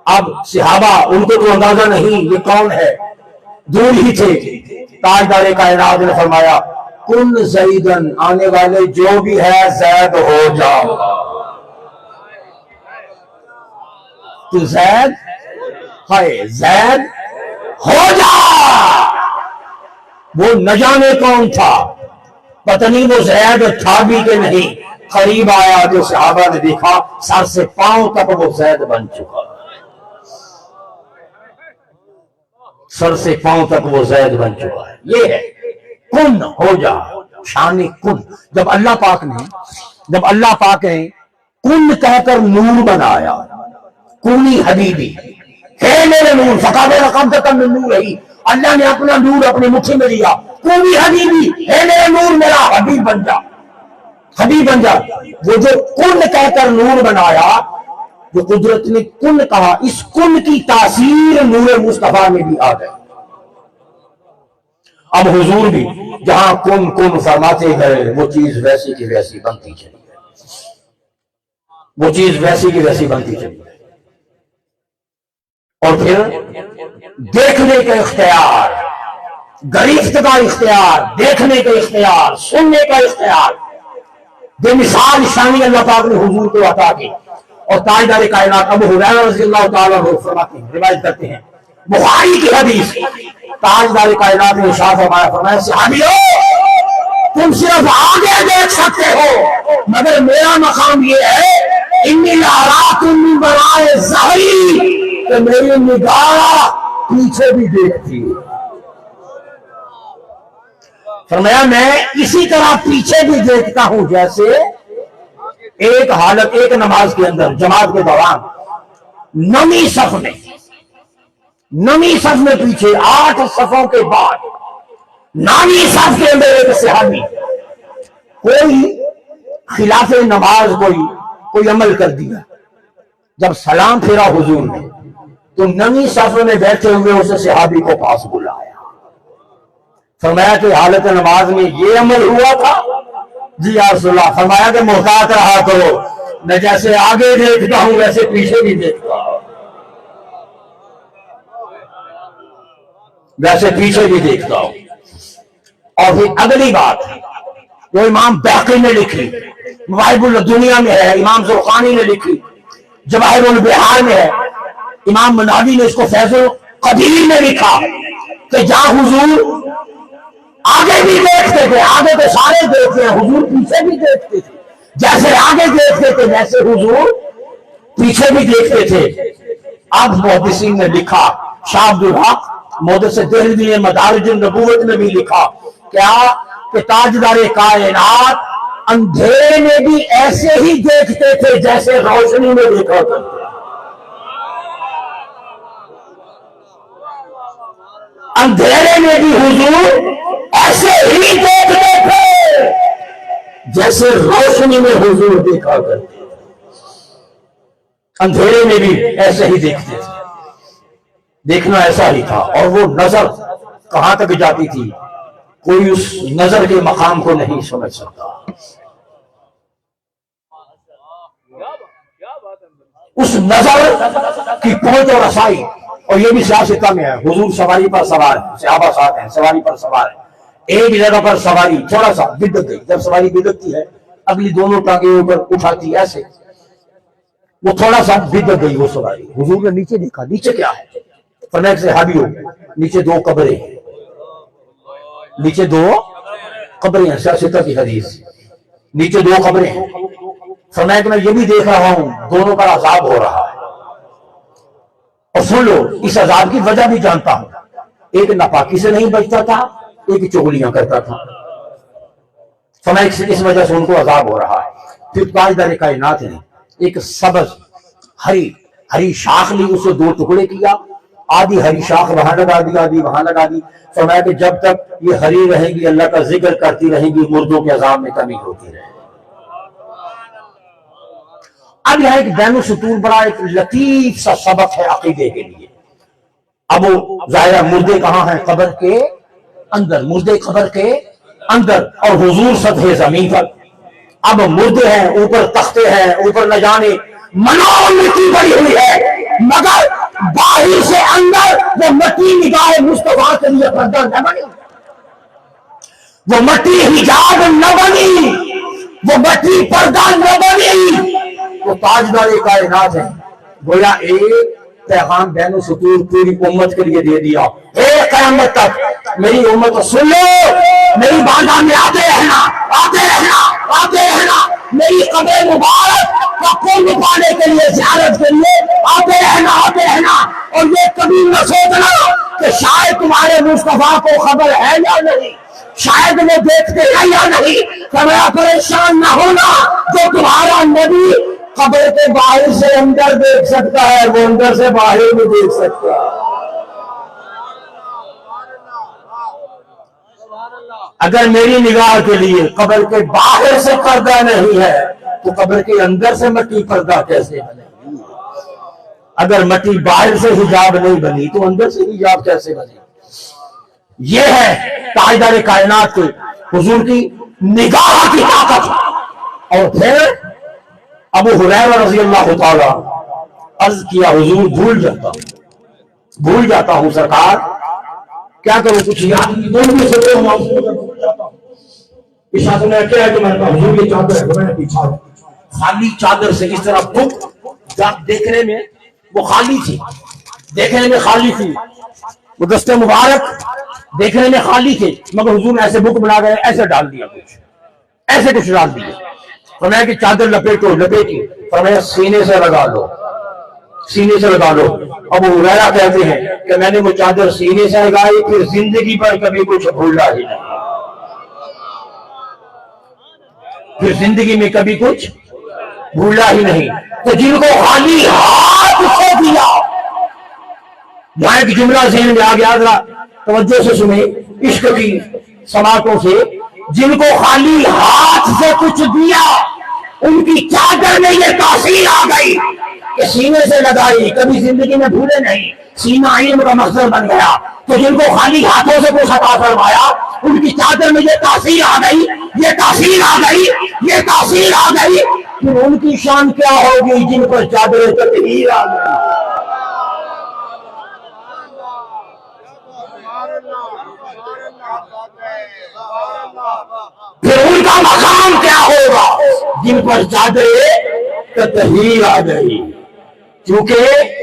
اب صحابہ ان کو تو اندازہ نہیں یہ کون ہے، دور ہی تھے. تاجدار کائنات نے فرمایا کن زیدن، آنے والے جو بھی ہے زید ہو جا. تو زید ہائے زید ہو جا. وہ نہ جانے کون تھا، پتہ نہیں وہ زید تھا بھی کہ نہیں. قریب آیا تو صحابہ نے دیکھا سر سے پاؤں تک وہ زید بن چکا، سر سے پاؤں تک وہ زید بن چکا ہے. یہ ہے کن ہو جا، شان کن. جب اللہ پاک نے کن کہہ کر نور بنایا، کونی حبیبی ہے میرے نور، فقط رقم تک نور ہے. اللہ نے اپنا نور اپنی مٹھی میں لیا، کونی حبیبی ہے میرے نور، میرا حبیب بن جا، حبیب بن جا. وہ جو کن کہہ کر نور بنایا، جو قدرت نے کن کہا، اس کن کی تاثیر نور مصطفیٰ میں بھی آ گئی. اب حضور بھی جہاں کن کن فرماتے گئے وہ چیز ویسی کی ویسی بنتی چلی گئی، وہ چیز ویسی کی ویسی بنتی چلی گئی. اور پھر دیکھنے کا اختیار، گریفت کا اختیار، دیکھنے کا اختیار، سننے کا اختیار، بے مثال شانی اللہ پاک نے حضور کو عطا کی. اور تاجدار کائنات ابو ہریرہ رضی اللہ تعالیٰ عنہ فرماتے ہیں، روایت کرتے ہیں بخاری کی حدیث، تاجدار کائنات نے ارشاد فرمایا صحابیو تم صرف آگے دیکھ سکتے ہو، مگر میرا مقام یہ ہے انی لأراکم من وراء ظہری، کہ میری نگاہ پیچھے بھی دیکھتی ہے. فرمایا میں اسی طرح پیچھے بھی دیکھتا ہوں جیسے ایک حالت، ایک نماز کے اندر جماعت کے دوران نویں صف میں پیچھے 8 صفوں کے بعد 9ویں صف کے اندر ایک صحابی کوئی خلاف نماز کوئی عمل کر دیا، جب سلام پھیرا حضور نے تو 9ویں صف میں بیٹھے ہوئے اس صحابی کو پاس بلایا. فرمایا کہ حالت نماز میں یہ عمل ہوا تھا؟ جی یا رسول اللہ. فرمایا کہ محتاط رہا کرو، میں جیسے آگے دیکھتا ہوں ویسے پیچھے بھی دیکھتا ہوں، ویسے پیچھے بھی دیکھتا ہوں. اور پھر اگلی بات جو امام بیہقی نے لکھی، مواہب الدنیا میں ہے، امام زرقانی نے لکھی، جواہر البحار میں ہے، امام مناوی نے اس کو فیض القدیر میں لکھا کہ جہاں حضور آگے بھی دیکھتے تھے، آگے تو سارے دیکھتے ہیں، حضور پیچھے بھی دیکھتے تھے، جیسے آگے دیکھتے تھے ویسے حضور پیچھے بھی دیکھتے تھے. اب محدثین نے لکھا، شاہ عبدالحق محدث دہلوی نے مدارج النبوت میں بھی لکھا کیا کہ تاجدار کائنات اندھیرے میں بھی ایسے ہی دیکھتے تھے جیسے روشنی میں دیکھا کرتے. اندھیرے میں بھی حضور ایسے ہی دیکھتے تھے جیسے روشنی میں حضور دیکھا کرتے. اندھیرے میں بھی ایسے ہی دیکھتے تھے، دیکھنا ایسا ہی تھا. اور وہ نظر کہاں تک جاتی تھی کوئی اس نظر کے مقام کو نہیں سمجھ سکتا. اس نظر کی پہنچ اور رسائی. اور یہ بھی سیاستہ میں ہے، حضور سواری پر سوار ہے، صحابہ ساتھ ہیں، سواری پر سوار ہے، ایک جگہ پر سواری تھوڑا سا بدک گئی، جب سواری بدکتی ہے اگلی دونوں ٹانگیں اوپر اٹھاتی ایسے، وہ تھوڑا سا بدک گئی وہ سواری. حضور نے نیچے دیکھا، نیچے کیا ہے؟ فرمایا صحابی ہو نیچے 2 قبریں ہیں، نیچے 2 قبریں ہیں. سیاستہ کی حدیث، نیچے 2 قبریں ہیں. فرمایا کہ میں یہ بھی دیکھ رہا ہوں دونوں پر عذاب ہو رہا ہے. اور سن لو اس عذاب کی وجہ بھی جانتا ہوں، ایک ناپاکی سے نہیں بچتا تھا، ایک چغلیاں کرتا تھا. فرمایا اس وجہ سے ان کو عذاب ہو رہا ہے. پھر تاجدار کائنات نے ایک سبز ہری شاخ لی، اسے 2 ٹکڑے کیا، آدھی ہری شاخ وہاں لگا دی، آدھی وہاں لگا دی. فرمایا کہ جب تک یہ ہری رہیں گی اللہ کا ذکر کرتی رہیں گی، مردوں کے عذاب میں کمی ہوتی رہے. اب یہاں ایک بین السطور بڑا ایک لطیف سا سبق ہے عقیدے کے لیے. اب وہ ظاہرہ مردے کہاں ہیں؟ قبر کے اندر، مردے قبر کے اندر، اور حضور سطح زمین پر. اب مردے ہیں، اوپر تختے ہیں، اوپر نہ جانے منو مٹی پڑی ہوئی ہے، مگر باہر سے اندر وہ مٹی نگاہ مصطفیٰ کے لیے پردہ نہ بنی، وہ مٹی حجاب نہ بنی، وہ مٹی پردہ نہ بنی. وہ تاجدار کائنات ہے، گویا ایک پیغام بین السطور پوری امت کے لیے دے دیا، ایک قیامت تک میری امت سن لو، میری بارگاہ میں آتے رہنا، آتے رہنا، آتے رہنا، میری قبر مبارک کا قرب پانے کے لیے، زیارت کے لیے آتے رہنا، آتے رہنا۔ اور یہ کبھی نہ سوچنا کہ شاید تمہارے مصطفیٰ کو خبر ہے یا نہیں، شاید وہ دیکھتے ہیں یا نہیں۔ فرمایا پریشان نہ ہونا، جو تمہارا نبی قبر کے باہر سے اندر دیکھ سکتا ہے وہ اندر سے باہر بھی دیکھ سکتا ہے۔ اگر میری نگاہ کے لیے قبر کے باہر سے پردہ نہیں ہے تو قبر کے اندر سے مٹی پردہ کیسے بنے؟ اگر مٹی باہر سے حجاب نہیں بنی تو اندر سے حجاب کیسے بنے؟ یہ ہے تاجدار کائنات کے حضور کی نگاہ کی طاقت۔ اور پھر ابو ہریرہ رضی اللہ تعالی عرض کیا، حضور بھول جاتا ہوں سرکار، کیا کروں؟ کچھ یاد نہیں جاتا ہوں۔ ارشاد نے کیا ہے کہ میں نے کہا حضور یہ چادر ہے، میں نے پیچھا خالی چادر سے اس طرح بک دیکھنے میں وہ خالی تھی، دیکھنے میں خالی تھی، وہ دستے مبارک دیکھنے میں خالی تھے، مگر حضور نے ایسے بک بنا گئے، ایسے ڈال دیا، ایسے کچھ ڈال دیا۔ فرمایا کہ چادر لپیٹی، فرمایا سینے سے لگا لو، سینے سے لگا لو۔ ابو ہریرہ کہتے ہیں کہ میں نے وہ چادر سینے سے لگائی، پھر زندگی پر کبھی کچھ بھولا ہی نہیں، پھر زندگی میں کبھی کچھ بھولا ہی نہیں۔ تو جن کو خالی ہاتھ سے دیا، یہاں ایک جملہ ذہن میں آ گیا، ذرا توجہ سے سنیں عشق کی سماعتوں سے، جن کو خالی ہاتھ سے کچھ دیا ان کی چادر میں یہ تاثیر آ گئی کہ سینے سے لگائی، کبھی زندگی میں بھولے نہیں، سینہ علم کا مقصد بن گیا۔ تو جن کو خالی ہاتھوں سے کچھ عطا فرمایا ان کی چادر میں یہ تاثیر آ گئی، یہ تاثیر آ گئی، یہ تاثیر آ گئی، پھر ان کی شان کیا ہوگی جن پر چادر تطہیر آ گئی؟ پھر ان کا مقام کیا ہوگا جن پر چادر تطہیر آ گئی؟ کیونکہ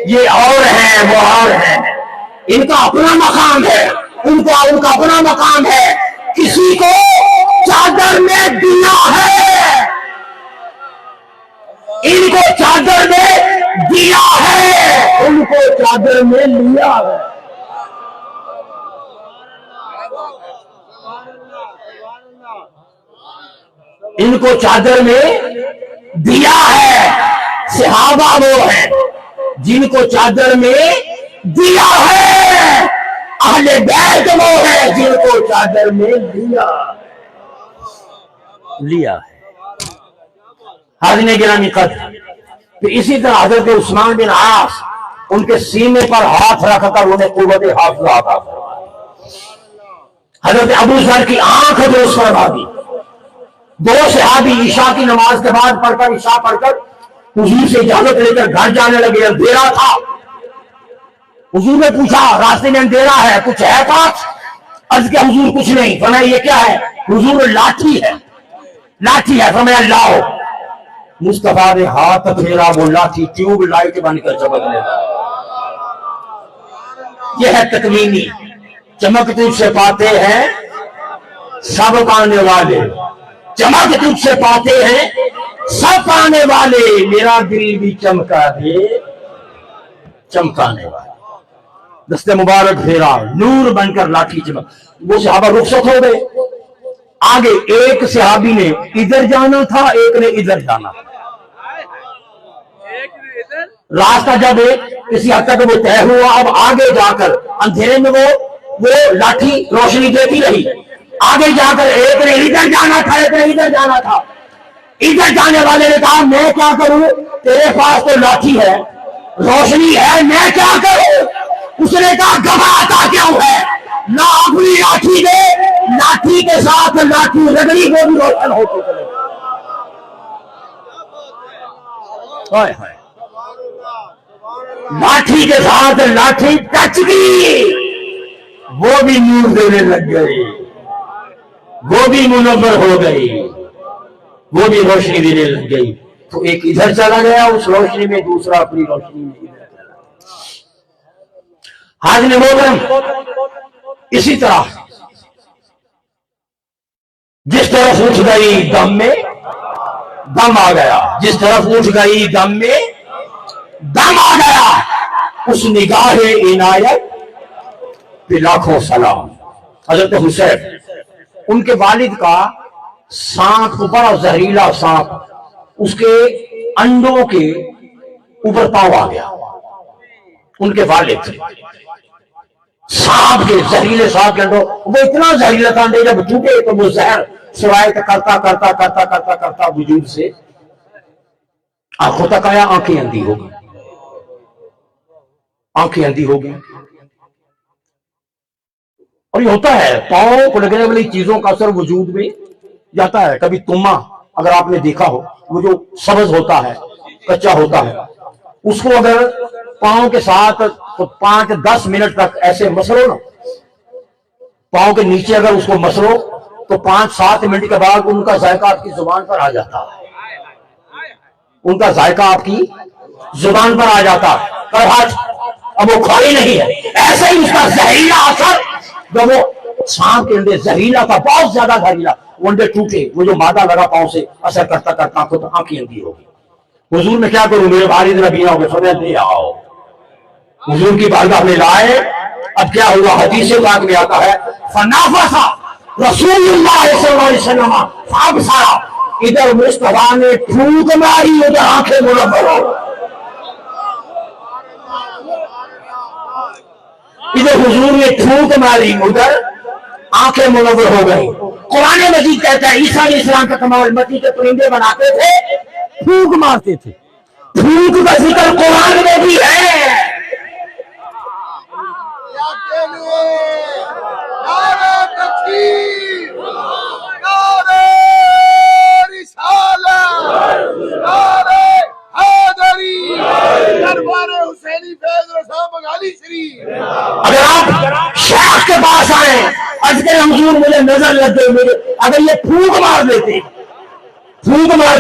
یہ اور ہیں، وہ اور ہیں، ان کا اپنا مقام ہے، ان کا اپنا مقام ہے۔ کسی کو چادر میں دیا ہے، ان کو چادر میں دیا ہے، ان کو چادر میں لیا ہے۔ ان کو چادر میں دیا ہے۔ صحابہ وہ ہیں جن کو چادر میں دیا ہے، اہل بیت وہ ہے جن کو چادر میں لیا ہے۔ حاضرین گرامی قدر، پھر اسی طرح حضرت عثمان بن عاص ان کے سینے پر ہاتھ رکھ کر انہیں قوت حافظہ عطا فرمائی۔ حضرت ابو ذر کی آنکھ دوست فرما دی۔ دو صحابی عشاء کی نماز کے بعد پڑھ کر عشاء پڑھ کر حضور سے اجازت لے کر گھر جانے لگے، اندھیرا تھا۔ حضور نے پوچھا راستے میں اندھیرا ہے، کچھ ہے پاس؟ عرض کیا حضور کچھ نہیں۔ فرمایا یہ کیا ہے؟ حضور لاٹھی ہے، لاٹھی ہے۔ فرمایا لاؤ۔ مصطفیٰ نے ہاتھ پھیرا، وہ لاٹھی ٹیوب لائٹ بن کر چمکنے لگا۔ یہ ہے تکوینی، چمک تجھ سے پاتے ہیں سب پانے والے، چمک تجھ سے پاتے ہیں سب پانے والے، میرا دل بھی چمکا دے چمکانے والے۔ دستے مبارک پھیرا، نور بن کر لاٹھی چمک۔ وہ صحابہ رخصت ہو گئے۔ آگے ایک صحابی نے ادھر جانا تھا، ایک نے ادھر جانا تھا۔ راستہ جب کسی حد تک وہ طے ہوا، اب آگے جا کر اندھیرے میں وہ لاٹھی روشنی دیتی رہی۔ آگے جا کر ایک نے ادھر جانا تھا، ایک نے ادھر جانا تھا۔ ادھر جانے والے نے کہا میں کیا کروں، تیرے پاس تو لاٹھی ہے، روشنی ہے، میں کیا کروں؟ اس نے کہا گواہ عطا کیوں ہے، نہ اپنی لاٹھی دے، لاٹھی کے ساتھ لاٹھی رگڑی کو بھی روشن ہوتے چلے۔ لاٹھی کے ساتھ لاٹھی ٹچ کی، وہ بھی نور دینے لگ گئی، وہ بھی منور ہو گئی، وہ بھی روشنی دینے لگ گئی۔ تو ایک ادھر چلا گیا اس روشنی میں، دوسرا اپنی روشنی میں ادھر چلا گیا۔ حاضرین محترم، اسی طرح جس طرف اٹھ گئی دم میں دم آ گیا، جس طرف اٹھ گئی دم میں دم آ گیا، اس نگاہ عنایت پہ لاکھوں سلام۔ حضرت حسین ان کے والد کا سانپ، بڑا زہریلا سانپ، اس کے انڈوں کے اوپر پاؤ آ گیا۔ ان کے والد سانپ کے، زہریلے سانپ کے انڈوں، وہ اتنا زہریلا تھا، انڈے جب ٹوٹے تو وہ زہر سوائے کرتا کرتا کرتا کرتا کرتا وجود سے آنکھوں تک آیا، آنکھیں اندھی ہو گئی، آنکھیں اندھی ہو گئی۔ اور یہ ہوتا ہے، پاؤں کو لگنے والی چیزوں کا اثر وجود میں جاتا ہے۔ کبھی تما اگر آپ نے دیکھا ہو، وہ جو سبز ہوتا ہے، کچا ہوتا ہے، اس کو اگر پاؤں کے ساتھ 5-10 منٹ تک ایسے مسلو نا، پاؤں کے نیچے اگر اس کو مسلو تو 5-7 منٹ کے بعد ان کا ذائقہ آپ کی زبان پر آ جاتا ہے، ان کا ذائقہ آپ کی زبان پر آ جاتا ہے۔ پر آج اب وہ کھوئی نہیں ہے، ایسے ہی اس کا زہریلا اثر، جب وہ سانپ کے انڈے زہریلا تھا، بہت زیادہ زہریلا، وہ انڈے ٹوٹے، وہ جو مادہ لگا پاؤں سے اثر کرتا کرتا آنکھیں اندھی ہو گئی۔ حضور میں کیا کروں، میرے والد نبینا ہو گئے، سمجھ نہیں آؤ، حضور کی بارگاہ میں لائے۔ اب کیا ہوا، حدیث پاک میں آتا ہے، فنافسا رسول اللہ صلی اللہ علیہ وسلم فابصرا، ادھر مصطفیٰ نے پھونک ماری، ادھر آنکھیں منور ہو، ادھر حضور نے پھونک ماری، ادھر آنکھیں منور ہو گئی۔ قرآن مجید کہتا ہے عیسیٰ علیہ السلام کا کمال مٹی کے پرندے بناتے تھے، پھونک مارتے تھے۔ پھونک کا ذکر قرآن میں بھی ہے۔ اگر آپ شیخ کے پاس آئیں، عرض کریں حضور مجھے نظر لگ گئی، مجھے اگر یہ پھونک مار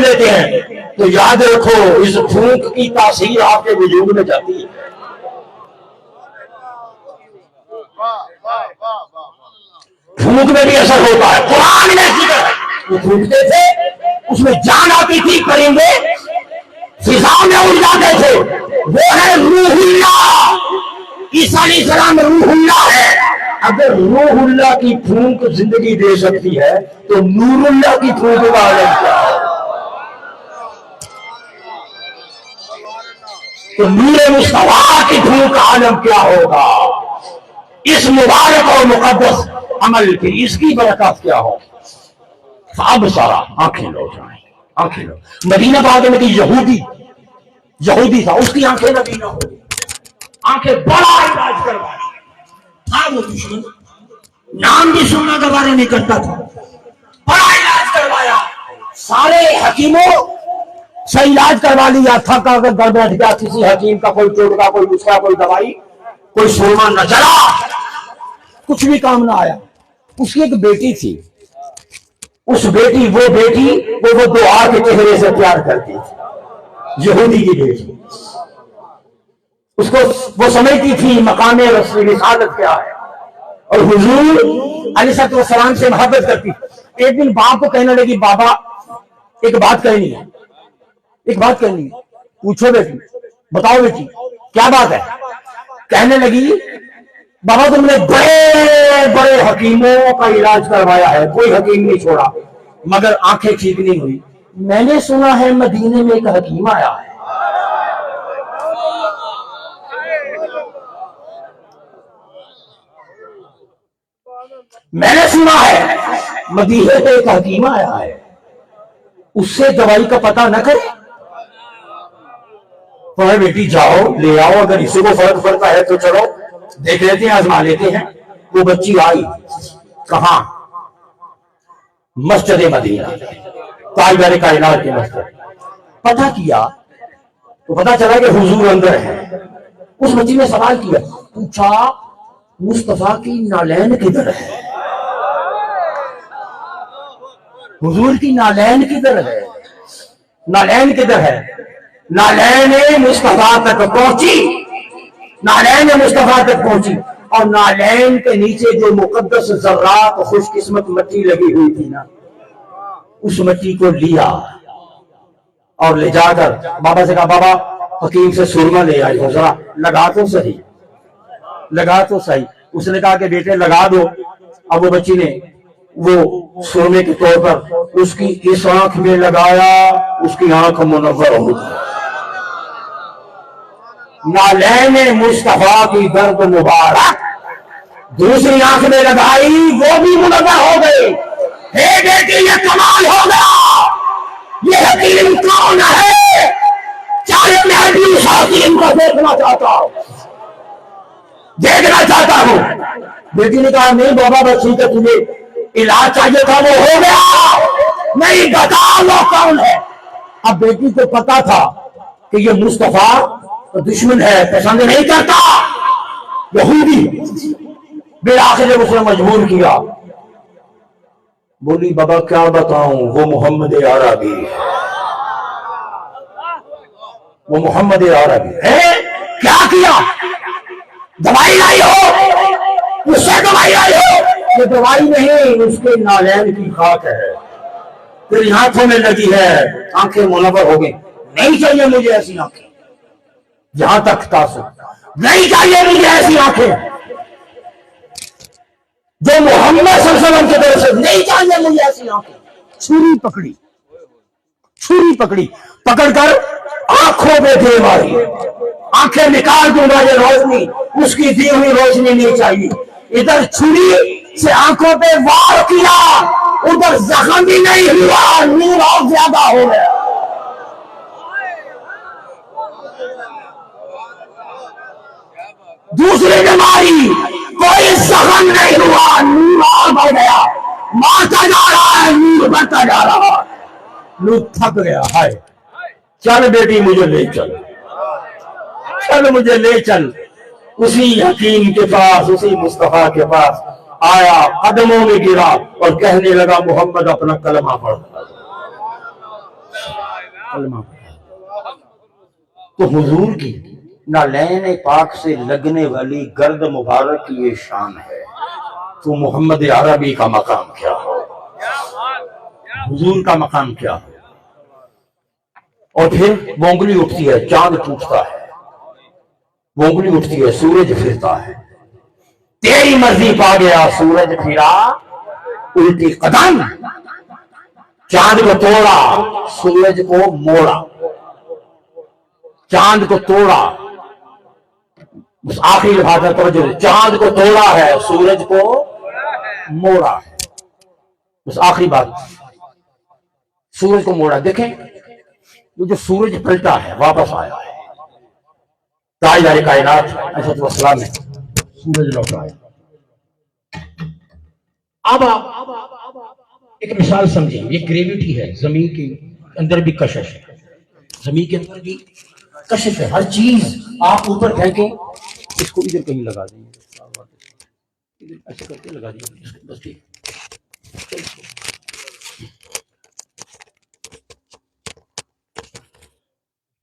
دیتے ہیں تو یاد رکھو اس پھونک کی تاثیر آپ کے وجود میں جاتی ہے۔ پھونک میں بھی اثر ہوتا ہے، قرآن میں ذکر ہے، وہ پھونکتے تھے، اس میں جان آتی تھی، پرندے فضا میں اڑ جاتے تھے۔ وہ ہے روح اللہ، عیسیٰ علیہ السلام روح اللہ ہے۔ اگر روح اللہ کی پھونک زندگی دے سکتی ہے تو نور اللہ کی پھونک کا عالم کیا ہے؟ تو نور مصطفیٰ کی پھونک کا عالم کیا ہوگا؟ اس مبارک اور مقدس عمل کی اس کی برکات کیا ہو؟ اب سارا آنکھیں لو جائیں، آنکھیں لو۔ مدینہ باغ میں یہودی تھا، اس کی آنکھیں نبینا ہو گئی، آنکھیں بڑا علاج کروایا تھا، وہ دشمن نام بھی سننا گوارا نہیں کرتا تھا، بڑا علاج کروایا، سارے حکیموں سے علاج کروا لیا، تھک اگر گھر بیٹھ گیا، کسی حکیم کا کوئی ٹوٹکا، کوئی نسخہ، کوئی دوائی، کوئی سرما نہ چلا، کچھ بھی کام نہ آیا۔ اس کی ایک بیٹی تھی، اس بیٹی وہ دعا کے چہرے سے پیار کرتی تھی، یہودی کی بیٹی، اس کو وہ سمجھتی تھی مقام رسالت کیا ہے، اور حضور علیہ السلام سے محبت کرتی۔ ایک دن باپ کو کہنے لگی، بابا ایک بات کہنی ہے، پوچھو بیٹی، بتاؤ بیٹی کیا بات ہے؟ کہنے لگی، بابا تم نے بڑے بڑے حکیموں کا علاج کروایا ہے، کوئی حکیم نہیں چھوڑا، مگر آنکھیں ٹھیک نہیں ہوئی، میں نے سنا ہے مدینے میں ایک حکیم آیا ہے۔ میں نے سنا ہے مدینے میں ایک حکیم آیا ہے، اس سے دوائی کا پتہ نہ کرے؟ تو بیٹی جاؤ لے آؤ، اگر اسی کو فرق پڑتا ہے تو چلو دیکھ لیتے ہیں، آزما لیتے ہیں۔ وہ بچی آئی، کہاں؟ مسجد مدینہ، تاجدار کائنات کی مسجد۔ پتہ کیا تو پتہ چلا کہ حضور اندر ہے۔ اس بچی نے سوال کیا، پوچھا مصطفیٰ کی نالین کدھر ہے؟ حضور کی نالین کدھر ہے؟ نالین کدھر ہے؟ نالین مصطفیٰ تک پہنچی، نالین مصطفیٰ تک پہنچی، اور نالین کے نیچے جو مقدس ذرات خوش قسمت مٹی لگی ہوئی تھی نا، اس مٹی کو لیا اور لے جا کر بابا سے کہا بابا حکیم سے سرما لے آئی ہو، ذرا لگا تو صحیح، لگا تو صحیح۔ اس نے کہا کہ بیٹے لگا دو۔ اب وہ بچی نے وہ سرمے کے طور پر اس کی اس آنکھ میں لگایا، اس کی آنکھ منور ہو گئی۔ نالین مصطفیٰ کی درد مبارک دوسری آنکھ میں لگائی، وہ بھی منور ہو گئی۔ اے بیٹی یہ کمال ہو گیا، یہ حکیم کون ہے؟ چاہے میں بھی اس حکیم کو دیکھنا چاہتا ہوں، دیکھنا چاہتا ہوں۔ بیٹی نے کہا نہیں بابا بس ٹھیک ہے، تجھے علاج چاہیے تھا وہ ہو گیا، نہیں بتا وہ کون ہے۔ اب بیٹی کو پتا تھا کہ یہ مصطفیٰ دشمن ہے، پسند نہیں کرتا، یہودی۔ بالآخر اس نے مجبور کیا، بولی بابا کیا بتاؤں، وہ محمد عربی ہے، وہ محمد عربی ہے۔ کیا کیا؟ دوائی لائی ہو، اس سے دوائی لائی ہو؟ یہ دوائی نہیں، اس کے نالین کی خاک ہے، تیری ہاتھوں میں لگی ہے، آنکھیں منور ہو گئی۔ نہیں چاہیے مجھے ایسی آنکھیں، جہاں تک تاثر نہیں چاہیے مجھے ایسی آنکھیں جو محمد صلی اللہ علیہ وسلم کی طرف سے، نہیں چاہیے مجھے ایسی آنکھیں۔ چھری پکڑی، چھری پکڑی، پکڑ کر آنکھوں پہ دے ماری، آنکھیں نکال دوں گا، یہ روشنی اس کی دی ہوئی روشنی نہیں چاہیے۔ ادھر چھری سے آنکھوں پہ وار کیا، ادھر زخم بھی نہیں ہوا، نور اور زیادہ ہو گیا۔ دوسری بیماری، کوئی زخم نہیں ہوا، نور اور بڑھ گیا، مارتا جا رہا ہے، نور بڑھتا جا رہا ہے۔ نور تھک گیا، ہائے چل بیٹی مجھے لے چل، چل مجھے لے چل۔ اسی حکیم کے پاس، اسی مصطفیٰ کے پاس آیا، قدموں میں گرا اور کہنے لگا محمد اپنا کلمہ پڑھ، کلمہ پڑھ۔ تو حضور کی نالین پاک سے لگنے والی گرد مبارک کی یہ شان ہے، تو محمد عربی کا مقام کیا ہو، حضور کا مقام کیا ہو۔ اور پھر بونگلی اٹھتی ہے، چاند ٹوٹتا ہے، بونگلی اٹھتی ہے، سورج پھرتا ہے، تیری مرضی پا گیا، سورج پھرا الٹی قدم، چاند کو توڑا، سورج کو موڑا، چاند کو توڑا، اس آخری لفظ میں توجہ، چاند کو توڑا ہے، سورج کو موڑا ہے، اس آخری بات، سورج کو موڑا۔ دیکھیں یہ جو سورج پلٹا ہے، واپس آیا ہے، تاجدار کائنات علیہ السلام نے سورج لوٹا ہے۔ اب آپ ایک مثال سمجھیں، یہ گریویٹی ہے، زمین کے اندر بھی کشش ہے، زمین کے اندر بھی کشش ہے، ہر چیز آپ اوپر پھینکیں، اس کو ادھر کہیں لگا دیں، ایسے کر کے لگا دیں، بس ٹھیک۔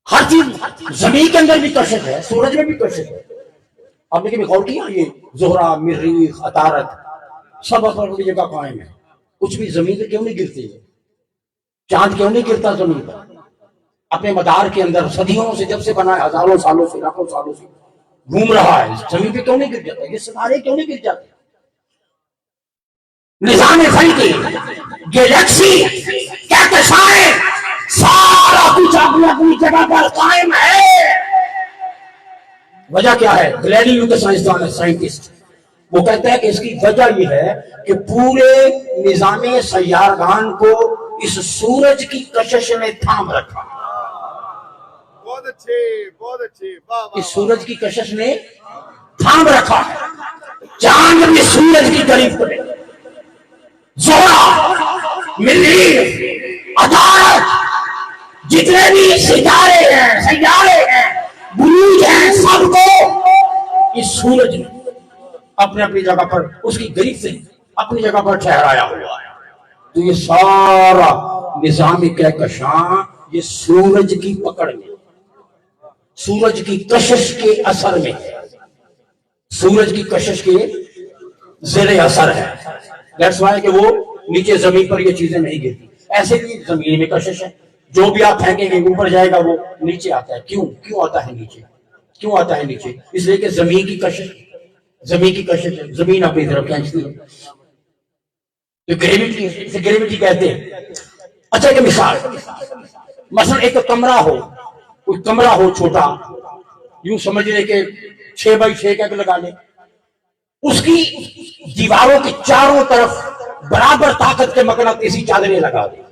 ہر چیز زمین کے اندر بھی کشش ہے، سورج میں بھی کشش ہے۔ آپ نے کبھی غور کیا یہ زہرہ، مریخ، عطارد سب اپنی جگہ قائم ہے، کچھ بھی زمین پہ کیوں نہیں گرتے؟ چاند کیوں نہیں گرتا زمین پر؟ اپنے مدار کے اندر صدیوں سے، جب سے بنا ہے، ہزاروں سالوں سے، لاکھوں سالوں سے گھوم رہا ہے، زمین پہ کیوں نہیں گر جاتا؟ یہ ستارے کیوں نہیں گر جاتے؟ نظام فلکی، گیلیکسی، کہکشائیں، سارا کچھ اپنی اپنی جگہ پر قائم ہے۔ وجہ کیا ہے؟ گلیلیو کے سائنسدان ہے، سائنٹسٹ، وہ کہتا ہے کہ اس کی وجہ یہ ہے کہ پورے نظام سیارگان کو اس سورج کی کشش نے تھام رکھا۔ بہت اچھے، بہت اچھے، اس سورج کی کشش نے تھام رکھا ہے۔ چاند بھی سورج کی قریب پڑے، زہرہ، مریخ، عطارد، جتنے بھی ستارے ہیں، سیارے ہیں، بروج ہیں، سب کو اس سورج نے اپنے اپنی جگہ پر، اس کی گریب سے اپنی جگہ پر ٹھہرایا ہوا ہے۔ تو یہ سارا نظام کہکشاں یہ سورج کی پکڑ میں، سورج کی کشش کے اثر میں ہے۔ سورج کی کشش کے زیر اثر ہے، دیٹس وائی کہ وہ نیچے زمین پر یہ چیزیں نہیں گرتی. ایسے بھی زمین میں کشش ہے، جو بھی آپ پھینکیں گے اوپر جائے گا وہ نیچے آتا ہے. کیوں آتا ہے نیچے؟ کیوں آتا ہے نیچے؟ اس لیے کہ زمین کی کشش ہے، زمین اپنی طرف کھینچتی ہے، تو گریویٹی کہتے ہیں. اچھا کہ مثلا ایک کمرہ ہو چھوٹا، یوں سمجھ لے کہ 6x6 کا لگا لیں، اس کی دیواروں کے چاروں طرف برابر طاقت کے مقناطیسی چادریں لگا دیں.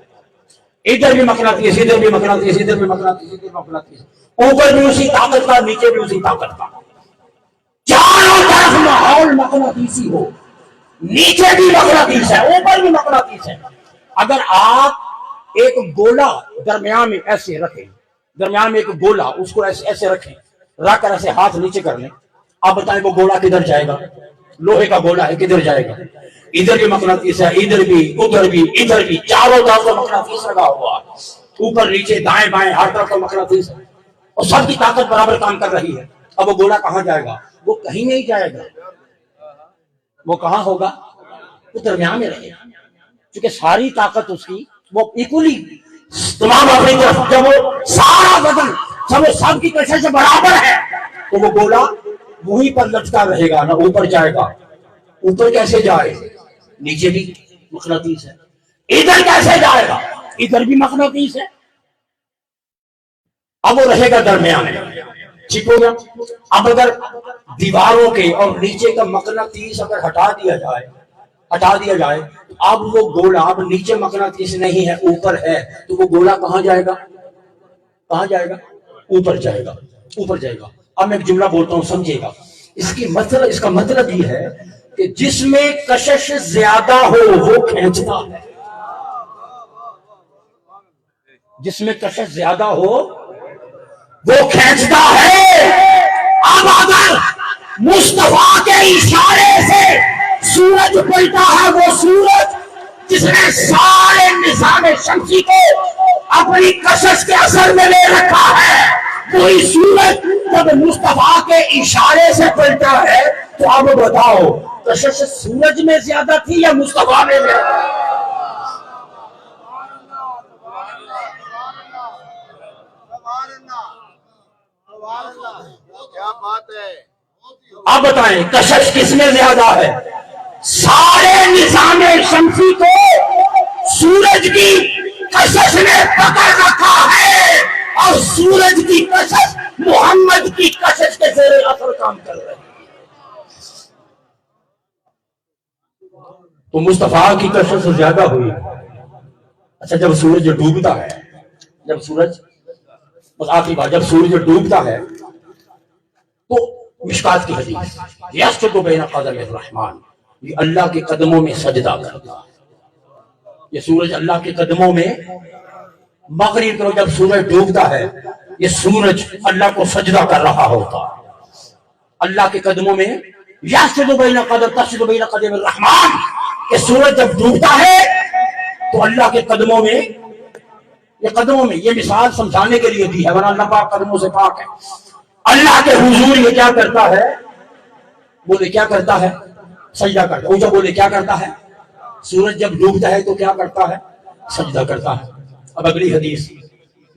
ادھر بھی مقناطیس، ادھر بھی مقناطیس، ادھر بھی مقناطیس، ادھر مقناطیس، اوپر بھی اسی طاقت کا، نیچے بھی اسی طاقت کا، چاروں طرف ماحول مقناطیسی ہو، نیچے بھی مقناطیس ہے، اوپر بھی مقناطیس ہے. اگر آپ ایک گولا درمیان میں ایسے رکھیں، درمیان میں ایک گولا، اس کو ایسے رکھیں، رکھ کر ایسے ہاتھ نیچے کر لیں، آپ بتائیں وہ گولا کدھر جائے گا؟ لوہے کا گولا ہے، کدھر جائے گا؟ ادھر بھی مقناطیس ہے، ادھر بھی، ادھر بھی، ادھر بھی، چاروں طرف مقناطیس لگا ہوا، اوپر نیچے دائیں بائیں ہر طرف کا مقناطیس ہے، اور سب کی طاقت برابر کام کر رہی ہے. اب وہ گولا کہاں جائے گا؟ وہ کہیں نہیں جائے گا. وہ کہاں ہوگا؟ وہ درمیان میں رہے گا، کیونکہ ساری طاقت اس کی وہ ایکولی تمام اپنی طرف، جب وہ سارا بدن سب کی کشش سے برابر ہے تو وہ گولا وہیں پر لٹکا رہے گا، نہ اوپر جائے گا. اوپر کیسے جائے؟ نیچے بھی مقناطیس ہے. ادھر کیسے جائے گا؟ ادھر بھی مقناطیس ہے. اب وہ رہے گا درمیان میں. ٹھیک ہو گیا؟ اب اگر دیواروں کے اور نیچے کا مقناطیس اگر ہٹا دیا جائے اب وہ گولا، اب نیچے مقناطیس نہیں ہے، اوپر ہے، تو وہ گولا کہاں جائے گا؟ کہاں جائے گا؟ اوپر جائے گا. اب میں ایک جملہ بولتا ہوں، سمجھے گا. اس کا مطلب یہ ہے کہ جس میں کشش زیادہ ہو وہ کھینچتا ہے، جس میں کشش زیادہ ہو وہ کھینچتا ہے. اب اگر مصطفیٰ کے اشارے سے سورج پلٹا ہے، وہ سورج جس نے سارے نظام شمسی کو اپنی کشش کے اثر میں لے رکھا ہے، وہی سورج جب مصطفیٰ کے اشارے سے پلٹا ہے تو اب بتاؤ کشش سورج میں زیادہ تھی یا مصطفیٰ میں زیادہ؟ کیا بات ہے. آپ بتائیں کشش کس میں زیادہ ہے؟ سارے نظام شمسی کو سورج کی کشش نے پکڑ رکھا ہے، اور سورج کی کشش محمد کی کشش کے زیر اثر کام کر رہی ہے. تو مصطفیٰ کی کشش سے زیادہ ہوئی. اچھا جب سورج ڈوبتا ہے، بس آخری بات، جب سورج ڈوبتا ہے تو مشکات کی حدیث، یسجد بین قدم الرحمن، یہ اللہ کے قدموں میں سجدہ کرتا ہے. یہ سورج اللہ کے قدموں میں، مغرب کو جب سورج ڈوبتا ہے یہ سورج اللہ کو سجدہ کر رہا ہوتا ہے اللہ کے قدموں میں. یسجد بین قدم الرحمن، کہ سورج جب ڈوبتا ہے تو اللہ کے قدموں میں، یہ مثال سمجھانے کے لیے دی ہے، ورنہ اللہ پاک قدموں سے پاک ہے. اللہ کے حضور یہ کیا کرتا ہے؟ بولے کیا کرتا ہے؟ سجدہ کرتا ہے. اونچا بولے کیا کرتا ہے؟ سورج جب ڈوبتا ہے تو کیا کرتا ہے؟ سجدہ کرتا ہے. اب اگلی حدیث،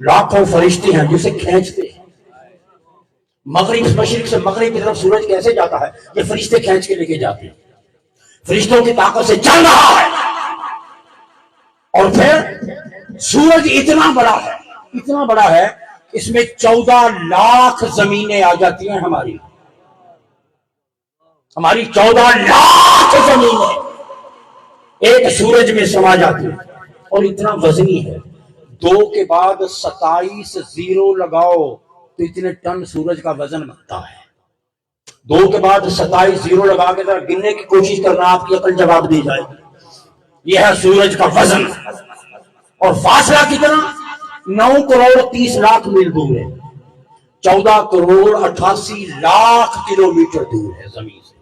لاکھوں فرشتے ہیں جسے کھینچتے ہیں. مشرق سے مغرب کی طرف سورج کیسے جاتا ہے؟ یہ فرشتے کھینچ کے لے کے جاتے ہیں. فرشتوں کی طاقت سے چل رہا ہے. اور پھر سورج اتنا بڑا ہے اس میں 14 لاکھ زمینیں آ جاتی ہیں. ہماری 14 لاکھ زمینیں ایک سورج میں سما جاتی ہیں. اور اتنا وزنی ہے، 2 کے بعد 27 زیرو لگاؤ تو اتنے ٹن سورج کا وزن بنتا ہے. 2 کے بعد 27 زیرو لگا کے ذرا گننے کی کوشش کرنا، آپ کی عقل جواب دی جائے. یہ ہے سورج کا وزن. اور فاصلہ کتنا؟ 9 کروڑ 30 لاکھ میل دور ہے. 14 کروڑ 88 لاکھ کلومیٹر دور ہے زمین سے.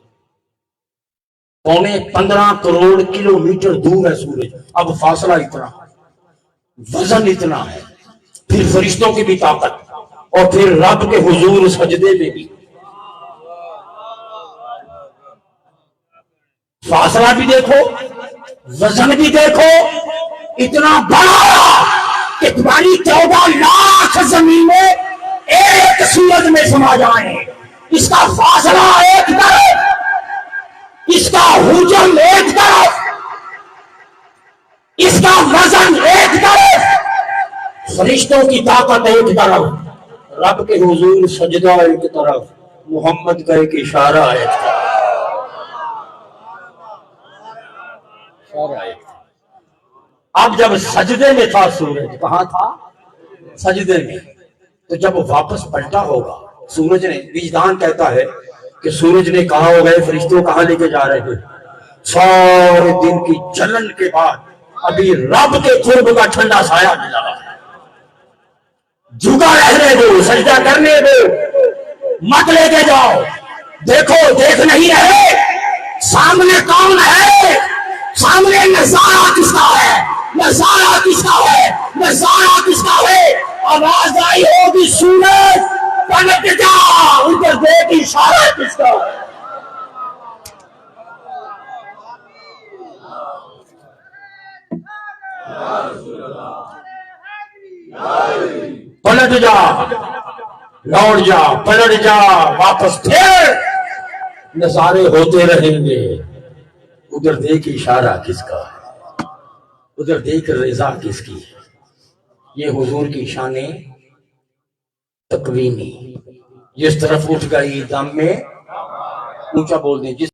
15 کروڑ کلومیٹر دور ہے سورج. اب فاصلہ اتنا، وزن اتنا ہے، پھر فرشتوں کی بھی طاقت، اور پھر رب کے حضور سجدے میں بھی. فاصلہ بھی دیکھو، وزن بھی دیکھو، اتنا بڑا کہ تمہاری 14 لاکھ زمینیں ایک سورج میں سما جائیں. اس کا فاصلہ ایک طرف، اس کا حجم ایک طرف، اس کا وزن ایک طرف، فرشتوں کی طاقت ایک طرف، رب کے حضور سجدہ ایک طرف، محمد کا ایک اشارہ ایک طرف. اب جب سجدے میں تھا سورج، کہاں تھا؟ سجدے میں. تو جب واپس پلٹا ہوگا سورج نے، وجدان کہتا ہے کہ سورج نے کہا ہوگا فرشتوں کہاں لے کے جا رہے ہیں؟ سارے دن کی جلن کے بعد ابھی رب کے قرب کا ٹھنڈا سایہ ملا ہے، جھکا رہنے دو، سجدہ کرنے دو، مت لے کے جاؤ. دیکھو، دیکھ نہیں رہے سامنے کون ہے؟ سامنے نظارہ کس کا ہے؟ نظارہ کس کا ہے؟ نظارہ کس کا ہے؟ آواز آئی ہوگی سورج پلٹ جا، ادھر دیکھ، اشارہ کس کا ہے؟ پلٹ جا، لوٹ جا، پلٹ جا، واپس پھر نظارے ہوتے رہیں گے. ادھر دیکھ، اشارہ کس کا ہے؟ ادھر دیکھ، رضا کس کی ہے؟ یہ حضور کی شان تکوینی. جس طرف اٹھ گئی دم میں، اونچا بول دیں، جس